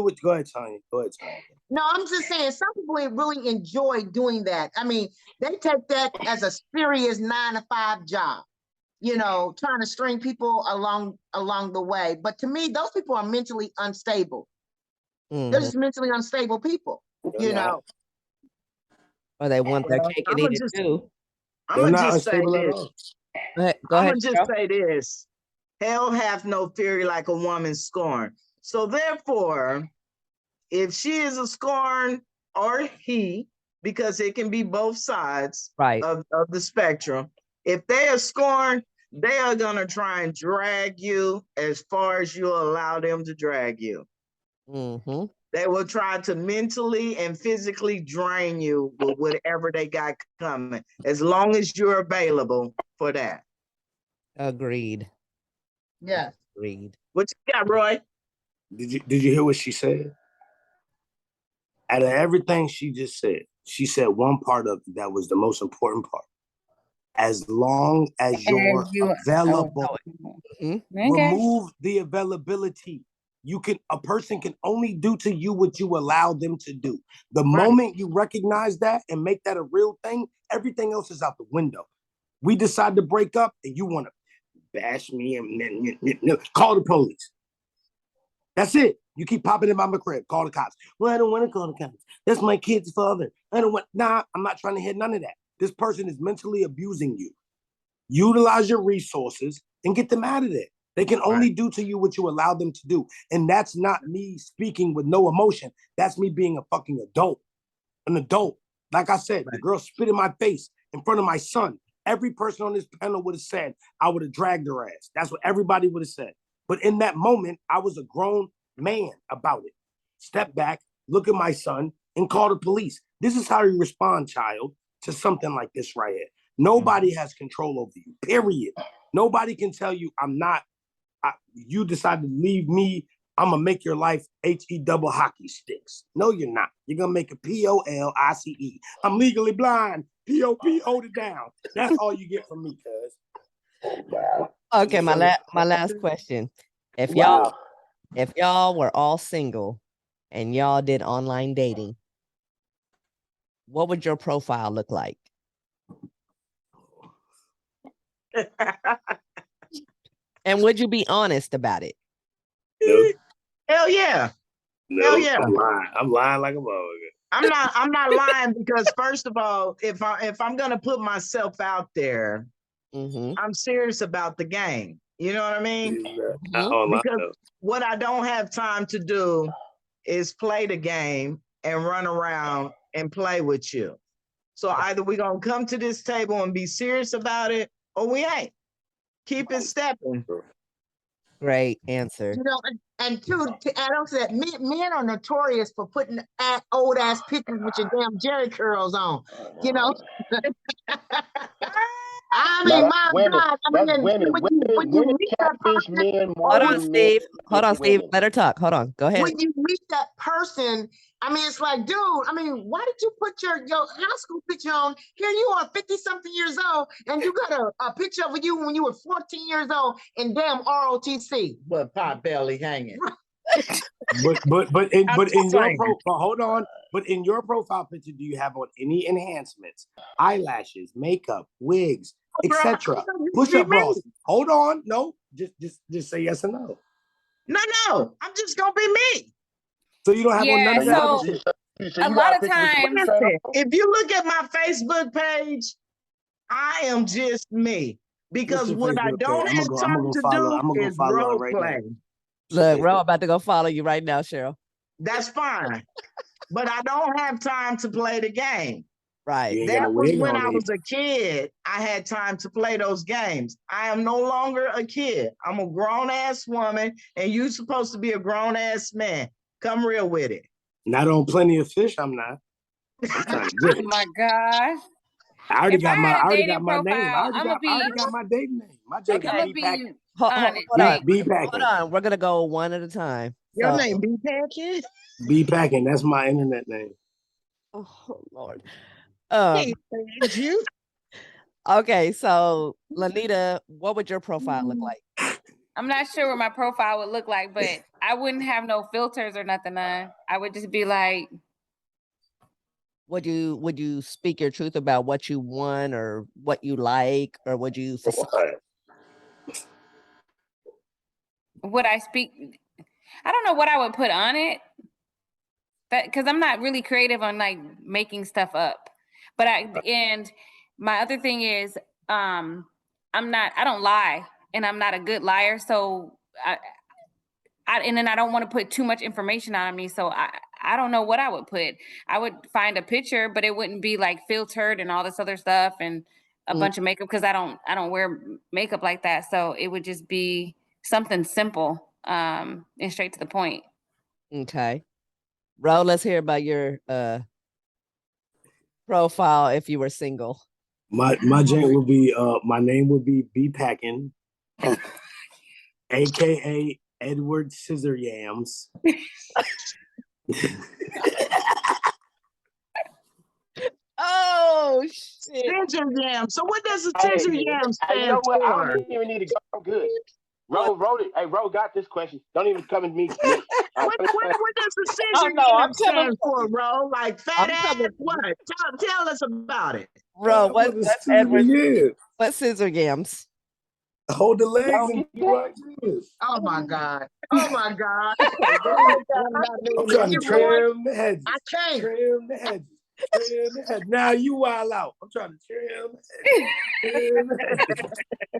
it. Go ahead, Tanya. Go ahead, Tanya. No, I'm just saying some people really enjoy doing that. I mean, they take that as a serious 9 to 5 job, trying to string people along the way. But to me, those people are mentally unstable. They're just mentally unstable people, They're not. Or they want their cake and eat it too. They're I'm not gonna just say unstable at this. all. Go I'm ahead. gonna just say this. Hell hath no fury like a woman scorned. So therefore, if she is a scorn or he, because it can be both sides Right. of the spectrum, if they are scorned, they are gonna try and drag you as far as you allow them to drag you. Mm-hmm. They will try to mentally and physically drain you with whatever they got coming, as long as you're available for that. Agreed. Yeah. Agreed. What you got, Roy? Did you hear what she said? Out of everything she just said, she said one part of it that was the most important part. As long as you're available, remove the availability. A person can only do to you what you allow them to do. The moment you recognize that and make that a real thing, everything else is out the window. We decide to break up and you want to bash me and call the police. That's it. You keep popping in my crib, call the cops. Well, I don't want to call the cops. That's my kid's father. I'm not trying to hear none of that. This person is mentally abusing you. Utilize your resources and get them out of there. They can only do to you what you allow them to do. And that's not me speaking with no emotion. That's me being a fucking adult. An adult. Like I said, the girl spit in my face in front of my son. Every person on this panel would have said, I would have dragged her ass. That's what everybody would have said. But in that moment, I was a grown man about it. Step back, look at my son, and call the police. This is how you respond, child, to something like this right here. Nobody has control over you, period. Nobody can tell you you decide to leave me, I'm going to make your life H-E-double hockey sticks. No, you're not. You're going to make a P-O-L-I-C-E. I'm legally blind. P-O-P, hold it down. That's all you get from me, cuz. Wow. Okay, my last question. If y'all were all single and y'all did online dating, what would your profile look like? And would you be honest about it? No, Hell yeah. no, Hell yeah. I'm lying like a motherfucker. I'm not lying because first of all, if I'm gonna put myself out there, I'm serious about the game. You know what I mean? Not online, Because though. what I don't have time to do is play the game and run around and play with you. So either we're gonna come to this table and be serious about it, or we ain't. Keep it stepping. Great answer. You know, and to add on to that, men are notorious for putting old ass pictures with your damn Jerry curls on. You know, I Now mean, that's my women. God, I mean, That's women. when you Women meet that catfish person, men more Hold on, than men Steve. Hold on, catfish Steve. women. Let her talk. Hold on. Go ahead. when you meet that person, I mean, it's like, dude, I mean, why did you put your high school picture on? Here you are, 50-something years old, and you got a picture of you when you were 14 years old in damn ROTC. But pot belly hanging. But in your hold on. But in your profile picture, do you have on any enhancements, eyelashes, makeup, wigs, etc.? Push-up bras. Hold on. No, just say yes or no. No, I'm just gonna be me. So you don't have on none of that so other shit. So a you got lot a of picture with your times, shirt on? If you look at my Facebook page, I am just me. Because What's your what I Facebook don't page? have I'm time gonna go to follow. do I'm gonna go is follow her role right now. play. Look, Ro about to go follow you right now, Cheryl. That's fine. But I don't have time to play the game. Right. You ain't got That no was wig when on I either. was a kid. I had time to play those games. I am no longer a kid. I'm a grown ass woman, and you're supposed to be a grown ass man. Come real with it. Not on Plenty of Fish. I'm not. I'm trying to get oh it. my gosh. I already If I got my. had I a already dating got my name. I profile, I'm gonna already be got my dating name. My J I'm is gonna B be Packing. honest. Hold on. B Hold Packing. on. We're gonna go one at a time. Your So, name be Pancake? B Packing. That's my internet name. oh Lord. Hey, you. Okay, so Lanita, what would your profile look like? I'm not sure what my profile would look like, but I wouldn't have no filters or nothing on. I would just be like, Would you speak your truth about what you want or what you like, or would you would I speak? I don't know what I would put on it. That because I'm not really creative on like making stuff up. But and my other thing is I don't lie and I'm not a good liar. So and then I don't want to put too much information on me. So I don't know what I would put. I would find a picture, but it wouldn't be like filtered and all this other stuff and a bunch of makeup because I don't wear makeup like that. So it would just be something simple and straight to the point. Okay. Ro, let's hear about your profile if you were single. My joint would be my name would be B Packing, aka Edward Scissor Yams. Oh shit. Ginger yam. So what does the ginger yam stand you know what? I for? don't even need to go. I'm good. Ro wrote it. Hey, Ro got this question. Don't even come at me, Nick. What does the Oh ginger no, yam I'm coming stand for for, you. bro? Like fat I'm ass? coming. What? Tell us about it. Ro, what's Edward? Yeah. What scissor yams? Hold the legs Y'all and get do that? like this. Oh my God. Oh my God. I'm trying to trim the hedges. I can't. Trim the hedges. Trim the hedges. Now you wild out. I'm trying to trim the hedges. Trim the hedges.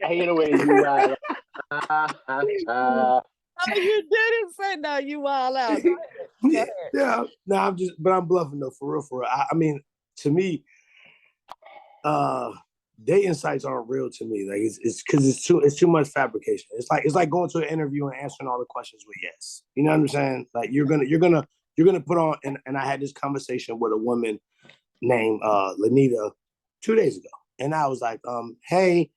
I hate the way you wild. Oh, you didn't say no. You wild out. Go ahead. Yeah. No, but I'm bluffing though, for real, for real. I mean, to me, dating sites aren't real to me. Like it's because it's too much fabrication. It's like going to an interview and answering all the questions with yes. You know what I'm saying? Like you're gonna put on and I had this conversation with a woman named Lanita 2 days ago. And I was like, hey,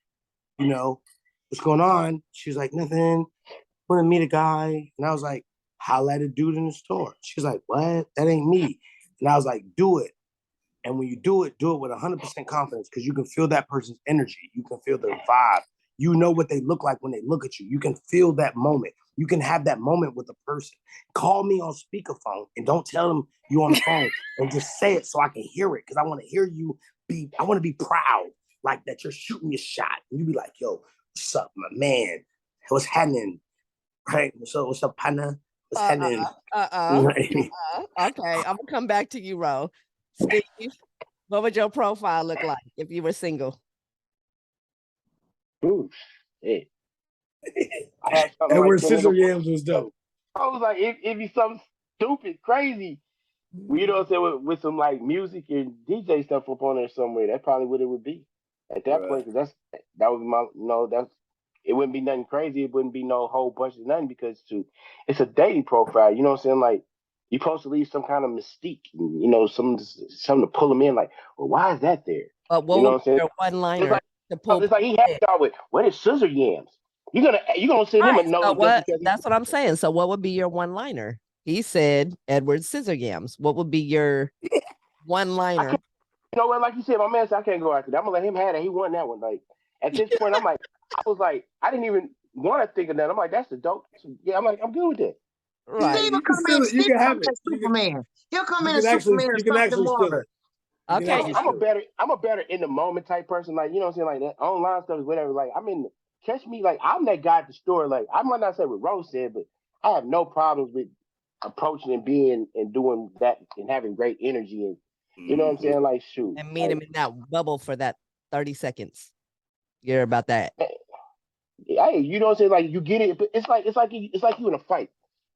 you know, what's going on? She was like, nothing. Want to meet a guy. And I was like, holla at a dude in the store. She's like, what? That ain't me. And I was like, do it. And when you do it with 100% confidence because you can feel that person's energy. You can feel their vibe. You know what they look like when they look at you. You can feel that moment. you can have that moment with a person. Call me on speakerphone and don't tell them you on the phone and just say it so I can hear it because I want to hear you I want to be proud like that you're shooting your shot. And you be like, yo, what's up, my man? What's happening? Right? What's up, partner? What's happening? Okay, I'm gonna come back to you, Ro. Steve, what would your profile look like if you were single? Ooh, shit. I had something And like where that in Scissor the Yams was dope. I was like, it'd be something stupid, crazy. You know what I'm saying? With some like music and DJ stuff up on there somewhere. That's probably what it would be at that point. Cause that was my that's it wouldn't be nothing crazy. It wouldn't be no whole bunch of nothing because it's a dating profile. You know what I'm saying? Like you're supposed to leave some kind of mystique. You know, something to pull them in. Like, well, why is that there? But what You know would what I'm saying? your one-liner It's to pull? it's like he had y'all with what is Scissor Yams? You're gonna send him a Right. note So just what? because That's what I'm saying. So what would be your one-liner? He said Edward Scissorgams. What would be your one-liner? you know what? Like you said, my man said I can't go after that. I'm gonna let him have it. He won that one. Like at this point, I'm like, I was like, I didn't even want to think of that. I'm like, that's the dope. Yeah, I'm like, I'm good with that. Right. Steve will You can come in. still you Steve can come have in it. as Superman. He'll come in You as can actually Superman or you can something actually steal more. it. You can Okay. actually I'm a steal it. better in the moment type person. Like you know what I'm saying, like that online stuff is whatever. Like I'm in catch me like I'm that guy at the store. Like I might not say what Rose said, but I have no problems with approaching and being and doing that and having great energy and you know what I'm saying. Like shoot, And meet like, him in that bubble for that 30 seconds. You're about that. hey, you know what I'm saying? Like you get it, but it's like you in a fight.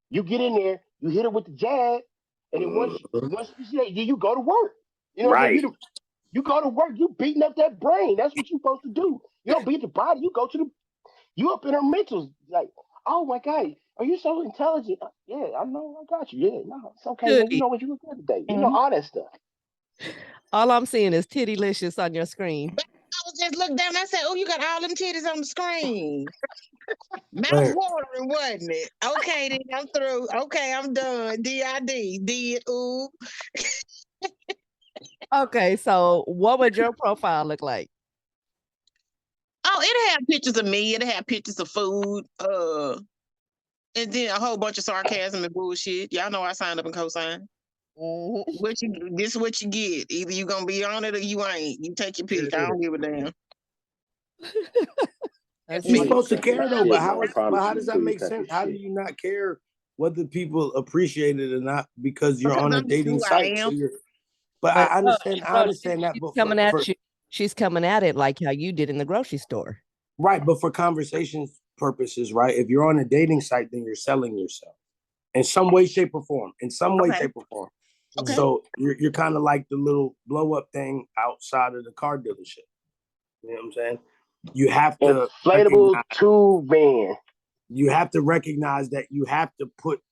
You get in there, you hit it with the jab, and then once you see that, then you go to work. You know what I'm saying? Right. You go to work, you beating up that brain. That's what you're supposed to do. You don't beat the body, you go to you up in her mentals. Like, oh my God, are you so intelligent? Yeah, I know, I got you. Yeah, no, it's okay, man. You Titty. know what you look good today. You know Mhm. all that stuff. All I'm seeing is tittylicious on your screen. But I was just looked down. I said, "Oh, you got all them titties on the screen." Mouth Right. watering, wasn't it? Okay, then I'm through. Okay, I'm done. DID. Did ooh. Okay, so what would your profile look like? Oh, it'll have pictures of me. It'll have pictures of food. And then a whole bunch of sarcasm and bullshit. Y'all know I signed up and co-signed. Mhm. This is what you get. Either you gonna be on it or you ain't. You take your pick. I don't give a damn. Let's You're see. supposed to care though, Shit, but man, I promise how you, does that until you make cut sense? this How do shit. you not care whether people appreciate it or not because you're Because on a I'm dating who I site? So am. you're but But I understand that, she's but coming at you. She's coming at it like how you did in the grocery store. right, but for conversation purposes, right? If you're on a dating site, then you're selling yourself in some way, shape, or form. In some way, Okay. shape, or form. Okay. So you're kind of like the little blow up thing outside of the car dealership. You know what I'm saying? You have to Inflatable recognize tube van. that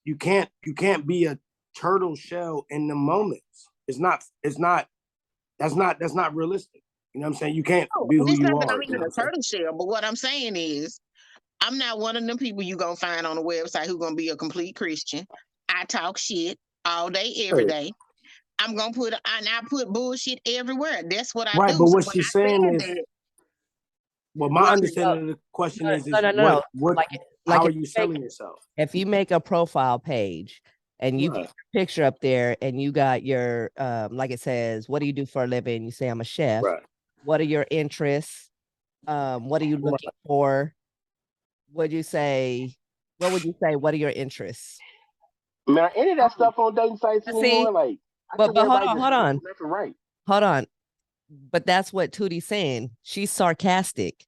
you can't be a turtle shell in the moments. That's not realistic. You know what I'm saying? You can't Oh, be and who it's you not that are. I'm You in know what a I'm saying? turtle shell, but what I'm saying is I'm not one of them people you gonna find on the website who gonna be a complete Christian. I talk shit all day, every day. I'm gonna I put bullshit everywhere. That's what I Right, do. but So what when she's I saying said is, that, well, my what No, understanding of the question is no. what Like how are if you you make selling yourself? if you make a profile page and you put Right. your picture up there and you got your like it says, what do you do for a living? You say I'm a chef. Right. What are your interests? What are you Right. looking for? Would you say what would you say? What are your interests? Man, any of that stuff on dating sites See, anymore, like I but think hold everybody on, just hold on, left and right. hold on. But that's what Tootie's saying. She's sarcastic.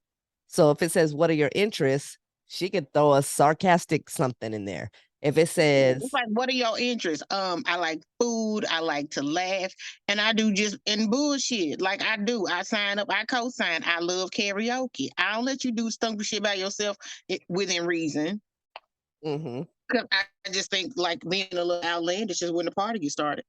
So if it says, what are your interests? She could throw a sarcastic something in there. If it says, it's like, what are your interests? I like food, I like to laugh, and I do just in bullshit. Like I do. I sign up, I co-sign. I love karaoke. I don't let you do stupid shit by yourself within reason. mm-hmm. Cause I just think like being a little outlandish is when the party gets started.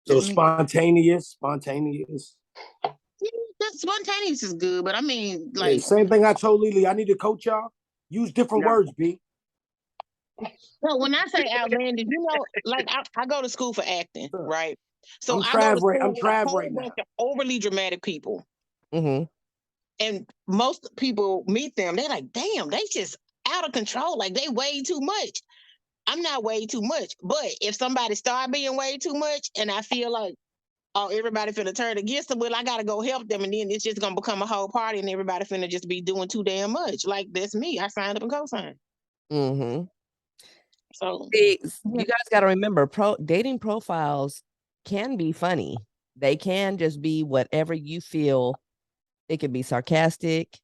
So That's me. spontaneous. Yeah, that spontaneous is good, but I mean, Yeah, like, same thing I told Lily. I need to coach y'all. Use different Yeah. words, B. no, when I say outlandish, like I go to school for acting, right? So I'm I go to Trav school with a Trav whole right now. bunch of overly dramatic people. Mm-hmm. and most people meet them, they're like, damn, they just out of control. Like they way too much. I'm not way too much. But if somebody start being way too much and I feel like, oh, everybody finna turn against them, well, I gotta go help them. And then it's just gonna become a whole party and everybody finna just be doing too damn much. Like that's me. I signed up and co-signed. Mm-hmm. So See, you guys got to remember, dating profiles can be funny. They can just be whatever you feel. It can be sarcastic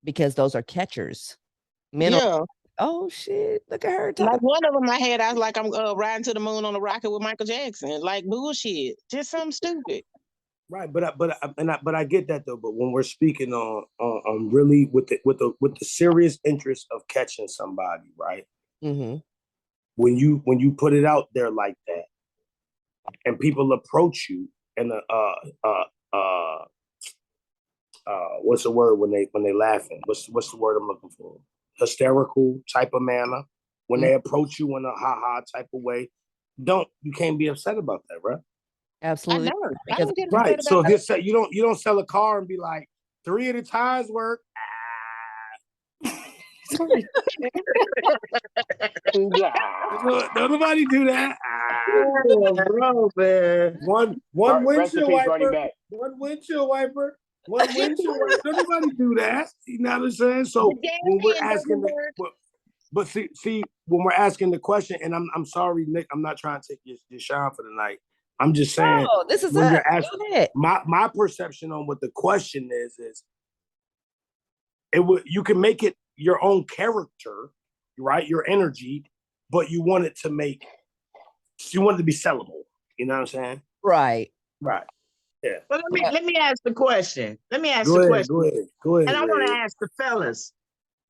because those are catchers. Men are, yeah. oh shit, look at her Like talking. one of them I had, I was like, I'm riding to the moon on a rocket with Michael Jackson. Like bullshit. Just something stupid. Right, but I get that though. But when we're speaking on really with the serious interest of catching somebody, right? Mm-hmm. When you put it out there like that, and people approach you in what's the word when they laughing? What's the word I'm looking for? Hysterical type of manner. When they approach you in a ha type of way, you can't be upset about that, right? Absolutely. I Because don't get Right. upset So about he'll say you don't sell a car and be like 3 of the tires work. Don't nobody do that. Oh, bro, man. One Rest in windshield peace, Bernie wiper. Mac. One windshield wiper. One windshield wiper. Don't nobody do that. You know what I'm saying? So the gas when we're can asking doesn't work. but see, when we're asking the question, and I'm sorry, Nick, I'm not trying to take your shine for the night. I'm just saying oh, this is when us. you're asking Go ahead. my perception on what the question is you can make it your own character, right? Your energy, but you want it to be sellable. You know what I'm saying? Right. Right. Yeah. But let me ask the question. Let me ask Go the ahead. question. Go ahead. And I want to Red. ask the fellas,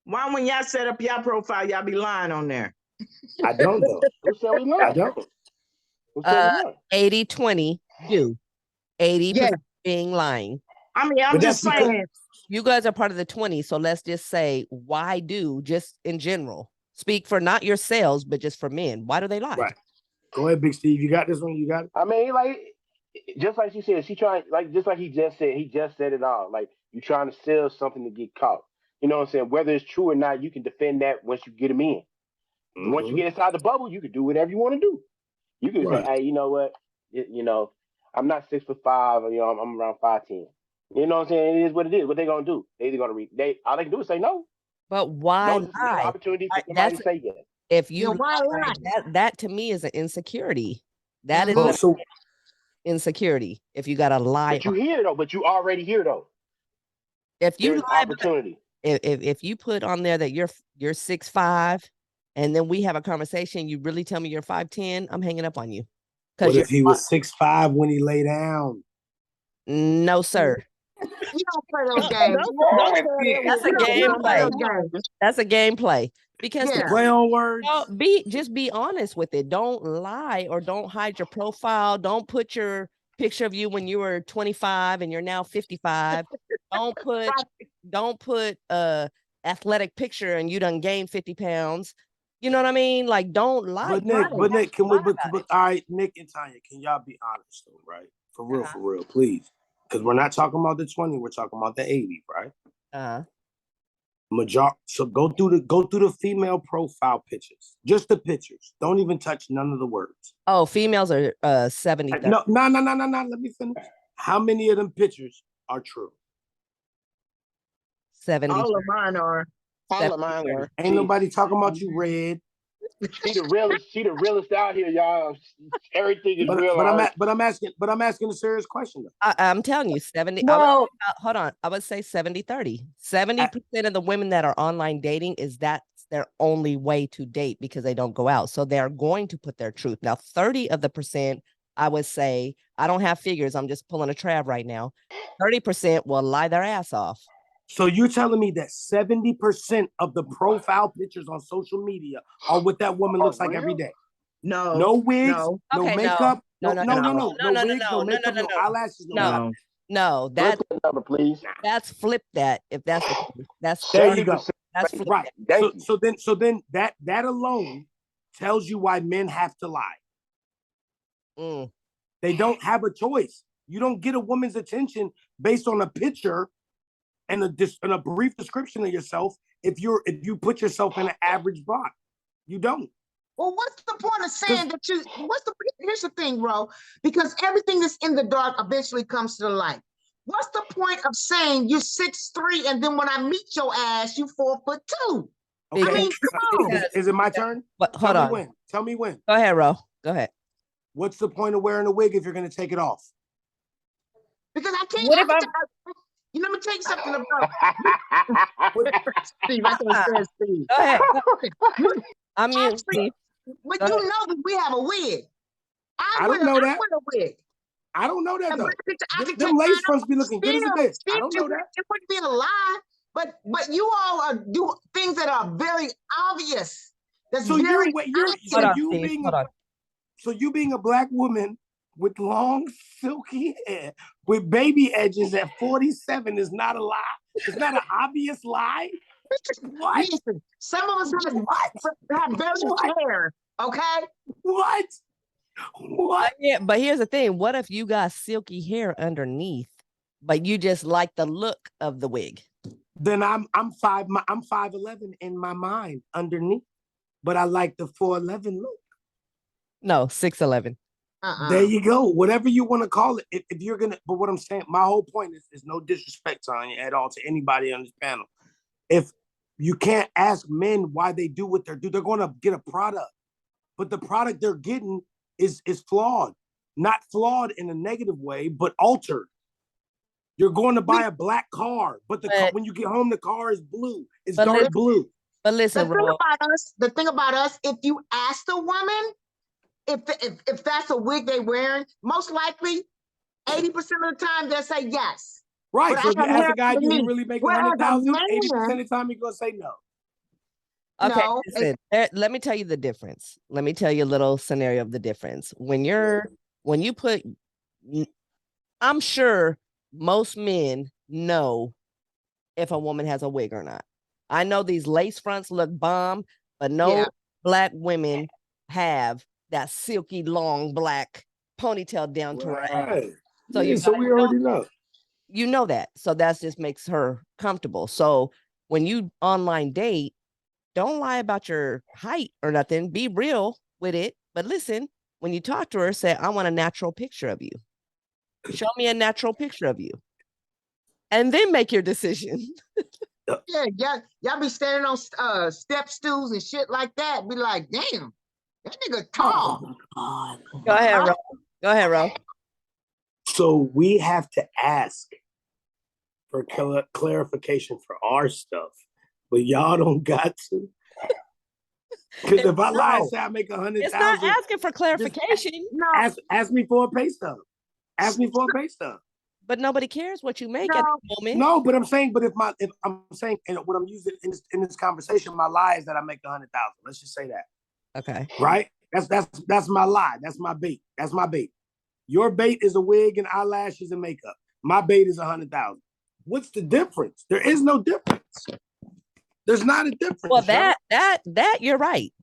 why when y'all set up y'all profile, y'all be lying on there? I don't know. Who said we I lying? don't. Who said we lying? 80-20 do. 80% Yeah. being lying. I mean, I'm But just that's because- saying. You guys are part of the 20. So let's just say, why do, just in general, speak for not your sales, but just for men. Why do they lie? Right. Go ahead, Big Steve. You got this one? You got it? I mean, like, just like she said, she trying, like, just like he just said it all. Like, you trying to sell something to get caught. You know what I'm saying? Whether it's true or not, you can defend that once you get them in. Once you get inside the bubble, you can do whatever you want to do. You can say, Right. hey, you know what? I'm not 6'5", I'm around 5'10". You know what I'm saying? It is what it is. What they gonna do? They either gonna all they can do is say no. But why No, this is an lie? opportunity for somebody That's to say yes. if Yeah, you why lie, lie? that to me is an insecurity. That is Mhm. an So insecurity. If you got to lie, But you here though. But you already here though. if you There's lie, opportunity. if you put on there that you're 6'5", and then we have a conversation, you really tell me you're 5'10", I'm hanging up on you. what Because if he was 6'5" when he lay down? no, sir. You don't play those games. Don't say That's a you game don't play play. those games. That's a gameplay. Because Yeah. Play on words. just be honest with it. Don't lie or don't hide your profile. Don't put your picture of you when you were 25 and you're now 55. Don't put a athletic picture and you done gained 50 pounds. You know what I mean? Like, don't lie. But Nick, can we? Lie about But all right, Nick and Tanya, can y'all be honest though, right? For real, please, because we're not talking about the 20, we're talking about the 80, right? So go through the female profile pictures, just the pictures. Don't even touch none of the words. Oh, females are 70. No. Let me finish. How many of them pictures are true? 70. All of mine are. All of mine were. Ain't nobody talking about you, Red. She the realest out here, y'all. Everything is real. But I'm asking a serious question though. I'm telling you, 70. Well, Hold on. I would say 70-30. 70% of the women that are online dating that's their only way to date because they don't go out. So they're going to put their truth. Now, 30 of the percent, I would say, I don't have figures. I'm just pulling a Trav right now. 30% will lie their ass off. So you're telling me that 70% of the profile pictures on social media are what that woman looks like every day? No. No wigs, No. no Okay, makeup, no wigs, no, no makeup, no eyelashes, no. No, Flip the number, please. that's flip that. If that's the case, that's There you go. that's flip Right. Thank you. So then that alone tells you why men have to lie. that. They don't have a choice. You don't get a woman's attention based on a picture and a brief description of yourself if you put yourself in an average box. You don't. Well, what's the point of saying that you? Here's the thing, bro. Because everything that's in the dark eventually comes to the light. What's the point of saying you're 6'3" and then when I meet your ass, you 4'2"? Okay. I mean, come on. Is it my turn? But hold on. Tell me when. Go ahead, Ro. Go ahead. What's the point of wearing a wig if you're going to take it off? Because I can't. What if I'm? You let me tell you something about Steve. I thought it said Steve. Go ahead. I mean, Actually, Steve. but Go you ahead. know that we have a wig. I don't know that. I wear a wig. I don't know that And though. I can Them take lace mine fronts off. be looking good as a bitch. I Steve, don't know that. it wouldn't be a lie, but you all are do things that are very obvious. That's So very Hold on, you Steve. being Hold on. so you being a black woman with long silky hair with baby edges at 47 is not a lie. It's not an obvious lie. What? Listen, some of us have very good hair. Okay. What? What? But here's the thing. What if you got silky hair underneath, but you just like the look of the wig? Then I'm 5'11" in my mind underneath, but I like the 4'11" look. No, 6'11". There you go. Whatever you want to call it. If you're gonna, but what I'm saying, my whole point is no disrespect, Tanya, at all to anybody on this panel. If you can't ask men why they do what they do, they're going to get a product, but the product they're getting is flawed. Not flawed in a negative way, but altered. You're going to buy a black car, but when you get home, the car is blue. It's dark blue. But listen, the thing about us, if you ask the woman, if that's a wig they wearing, most likely 80% of the time they'll say yes. Right. But So if you ask a guy, do you really make 100,000? 80% of the time he's gonna say no. Okay, No, listen, let me tell you the difference. Let me tell you a little scenario of the difference. When you put, I'm sure most men know if a woman has a wig or not. I know these lace fronts look bomb, but no black women have that silky long black ponytail down to her ass. So so we already know. You know that. So that just makes her comfortable. So when you online date, don't lie about your height or nothing. Be real with it. But listen, when you talk to her, say, I want a natural picture of you. Show me a natural picture of you. And then make your decision. Yeah, y'all be standing on step stools and shit like that. Be like, damn, that nigga tall. Oh, Go ahead, Ro. Go ahead, Ro. So we have to ask for clarification for our stuff, but y'all don't got to. Because if I lie and say I make 100,000, it's not asking for clarification. Ask me for a pay stub. Ask me for a pay stub. But nobody cares what you make at the moment. No, but I'm saying, if I'm saying, and what I'm using in this conversation, my lie is that I make 100,000. Let's just say that. Okay. Right? That's my lie. That's my bait. That's my bait. Your bait is a wig and eyelashes and makeup. My bait is 100,000. What's the difference? There is no difference. There's not a difference. Well, that you're right.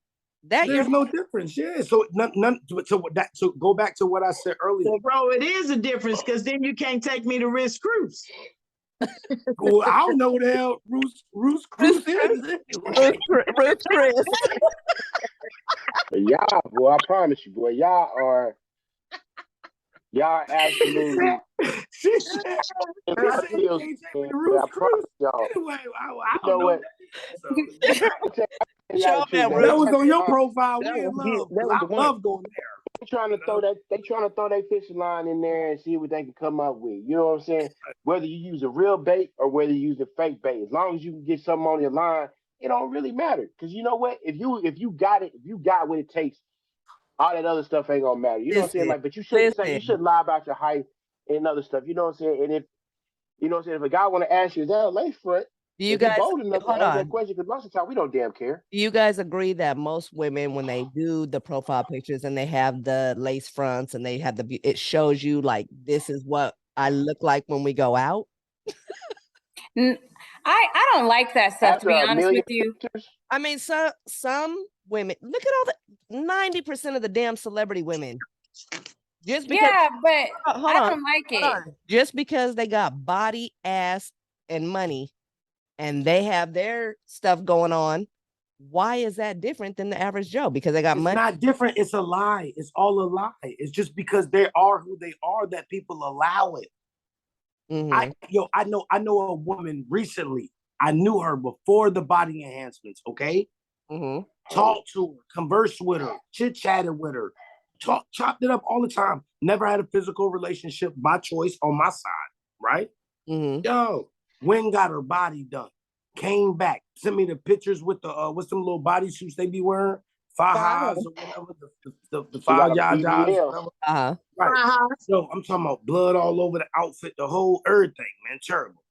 There's no difference. Yeah. So So go back to what I said earlier. Well, bro, it is a difference because then you can't take me to Risk Cruise. Well, I don't know what the hell Roos Cruise is. Ruth Chris. Y'all, boy, I promise you, boy, y'all absolutely. She said, Anyway, I don't know what. That was on your profile. We in love. I love going there. They trying to throw their fishing line in there and see what they can come up with. You know what I'm saying? Whether you use a real bait or whether you use a fake bait, as long as you can get something on your line, it don't really matter. Because you know what? If you got what it takes, all that other stuff ain't gonna matter. You know what I'm saying? Like, but you shouldn't lie about your height and other stuff. You know what I'm saying? And if you know what I'm saying, if a guy want to ask you, is that a lace front? You guys bold enough to answer that question, because most of the time we don't damn care. Do you guys agree that most women, when they do the profile pictures and they have the lace fronts and they have it shows you like, this is what I look like when we go out? I don't like that stuff, to be honest with you. I mean, some women, look at all the 90% of the damn celebrity women. Just because, but I don't like it. Just because they got body, ass, and money, and they have their stuff going on. Why is that different than the average Joe? Because they got It's money. not different. It's a lie. It's all a lie. It's just because they are who they are that people allow it. Mhm. I know a woman recently. I knew her before the body enhancements. Okay, Mhm. talked to her, conversed with her, chit chatted with her, chopped it up all the time. Never had a physical relationship by choice on my side, right? Mhm. Yo, when got her body done, came back, sent me the pictures with the what's them little bodysuits they be wearing, fajas or whatever, the She got five a yajas, BBL. whatever. Uh-huh. Right. Uh-huh. So I'm talking about blood all over the outfit, the whole everything, man. Terrible.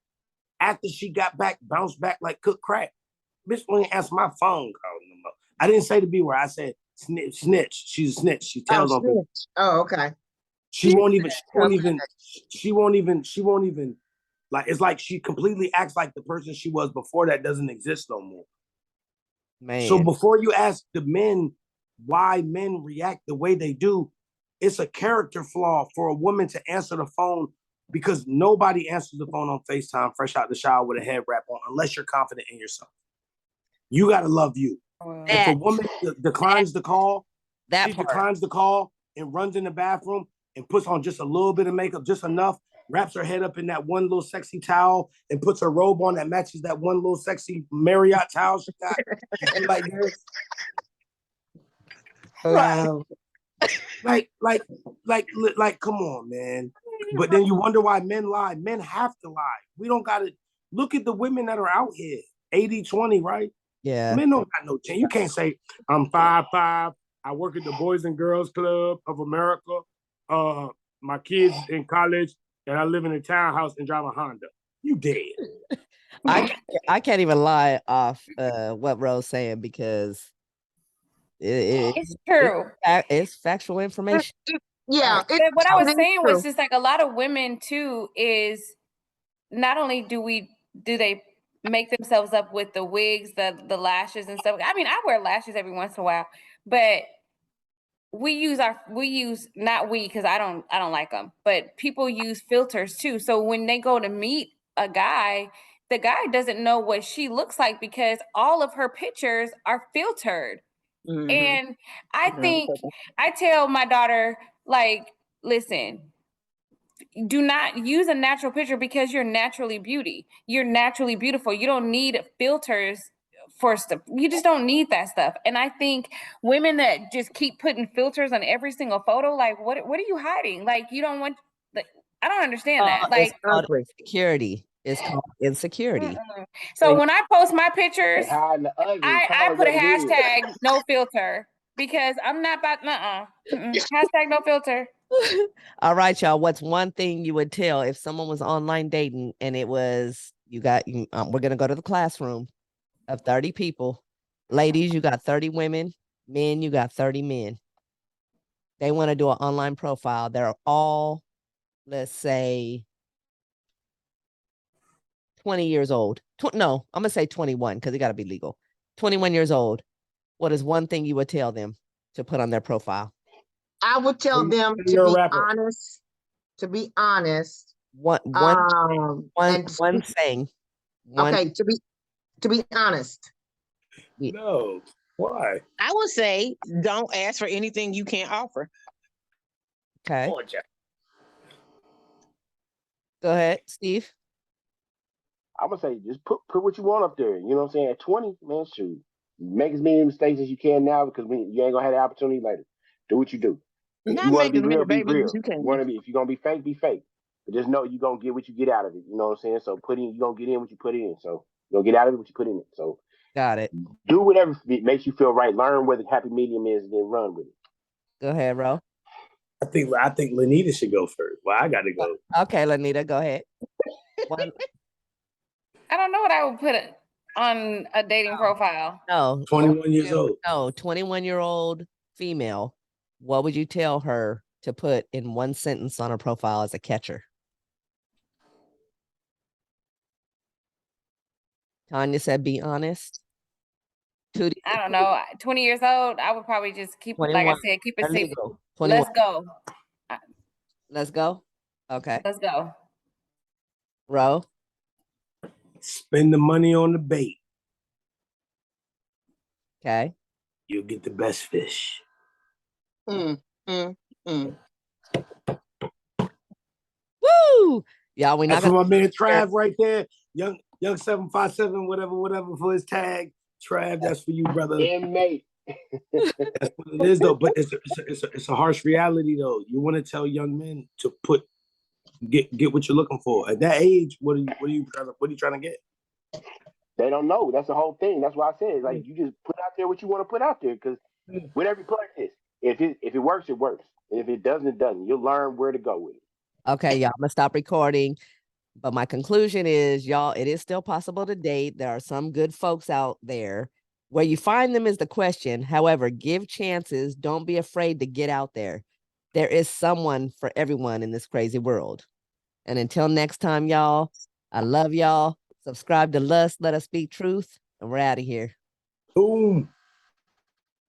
After she got back, bounced back like cooked crack. Bitch wouldn't answer my phone call no more. I didn't say to be where I said snitch. She's a snitch. She Oh, tells on people. snitch. Oh, okay. She won't even like it's like she completely acts like the person she was before that doesn't exist no more. So Man. before you ask the men why men react the way they do, it's a character flaw for a woman to answer the phone because nobody answers the phone on FaceTime fresh out the shower with a head wrap on unless you're confident in yourself. You got to love you. If a woman declines the call, That she part. declines the call and runs in the bathroom and puts on just a little bit of makeup, just enough, wraps her head up in that one little sexy towel and puts her robe on that matches that one little sexy Marriott towel she got. And like this. Wow. Like, come on, man. But then you wonder why men lie. Men have to lie. We don't got to look at the women that are out here. 80-20, right? Yeah. Men don't got no chance. You can't say, I'm 5'5". I work at the Boys and Girls Club of America. My kids in college, and I live in a townhouse and drive a Honda. You dead. I can't even lie off what Ro's saying because It's true. it's factual information. Yeah. But what I was it is saying true. was just like a lot of women too is not only do they make themselves up with the wigs, the lashes and stuff. I mean, I wear lashes every once in a while, but we use not we because I don't like them, but people use filters too. So when they go to meet a guy, the guy doesn't know what she looks like because all of her pictures are filtered. Mhm. And I Yeah. think I tell my daughter, like, listen, do not use a natural picture because you're naturally beautiful. You don't need filters for stuff. You just don't need that stuff. And I think women that just keep putting filters on every single photo, like what are you hiding? Like you don't want, like, I don't understand that. It's Like called insecurity. It's called insecurity. so when I post my pictures, They hiding the ugly. I Call it put a what it is. hashtag no filter because I'm not about hashtag no filter. All right, y'all. What's one thing you would tell if someone was online dating and it was we're gonna go to the classroom of 30 people. Ladies, you got 30 women. Men, you got 30 men. They want to do an online profile. They're all, let's say, 20 years old. No, I'm gonna say 21 because it got to be legal. 21 years old. What is one thing you would tell them to put on their profile? I would tell them You're a to be rapper. honest. To be honest. One And saying. One. okay, to be honest. No. Why? I would say don't ask for anything you can't offer. Okay. Go ahead, Steve. I would say just put what you want up there. You know what I'm saying? At 20, man, shoot. Make as many mistakes as you can now because you ain't gonna have the opportunity later. Do what you do. If Not you want to make be as many real, be babies as real. you can. If you're gonna be fake, be fake. But just know you're gonna get what you get out of it. You know what I'm saying? So you're gonna get in what you put in. So you're gonna get out of it what you put in it. So Got it. do whatever makes you feel right. Learn where the happy medium is and then run with it. Go ahead, Ro. I think Lanita should go first. Well, I gotta go. Okay, Lanita, go ahead. One. I don't know what I would put on a dating profile. No. 21 years old. No, 21-year-old female. What would you tell her to put in one sentence on her profile as a catcher? Tanya said, be honest. I don't know. 20 years old, I would probably just keep, like I 21. said, keep it safe. Illegal. 21. Let's go. Let's go. Okay. Let's go. Ro. Spend the money on the bait. Okay. You'll get the best fish. Mm, mm, mm. Woo! Y'all, we're That's not for gonna my man Trav right there. Young 757, whatever for his tag. Trav, that's for you, brother. Inmate. That's what it is, though. But it's a harsh reality, though. You want to tell young men to get what you're looking for. At that age, what are you trying to get? They don't know. That's the whole thing. That's why I said, like, you just put out there what you want to put out there. Because with every product is, if it works, it works. And if it doesn't, it doesn't. You'll learn where to go with it. Okay, y'all, I'm gonna stop recording. But my conclusion is, y'all, it is still possible to date. There are some good folks out there. Where you find them is the question. However, give chances. Don't be afraid to get out there. There is someone for everyone in this crazy world. And until next time, y'all, I love y'all. Subscribe to L.U.S.T. Let Us Speak Truth. And we're out of here. Boom.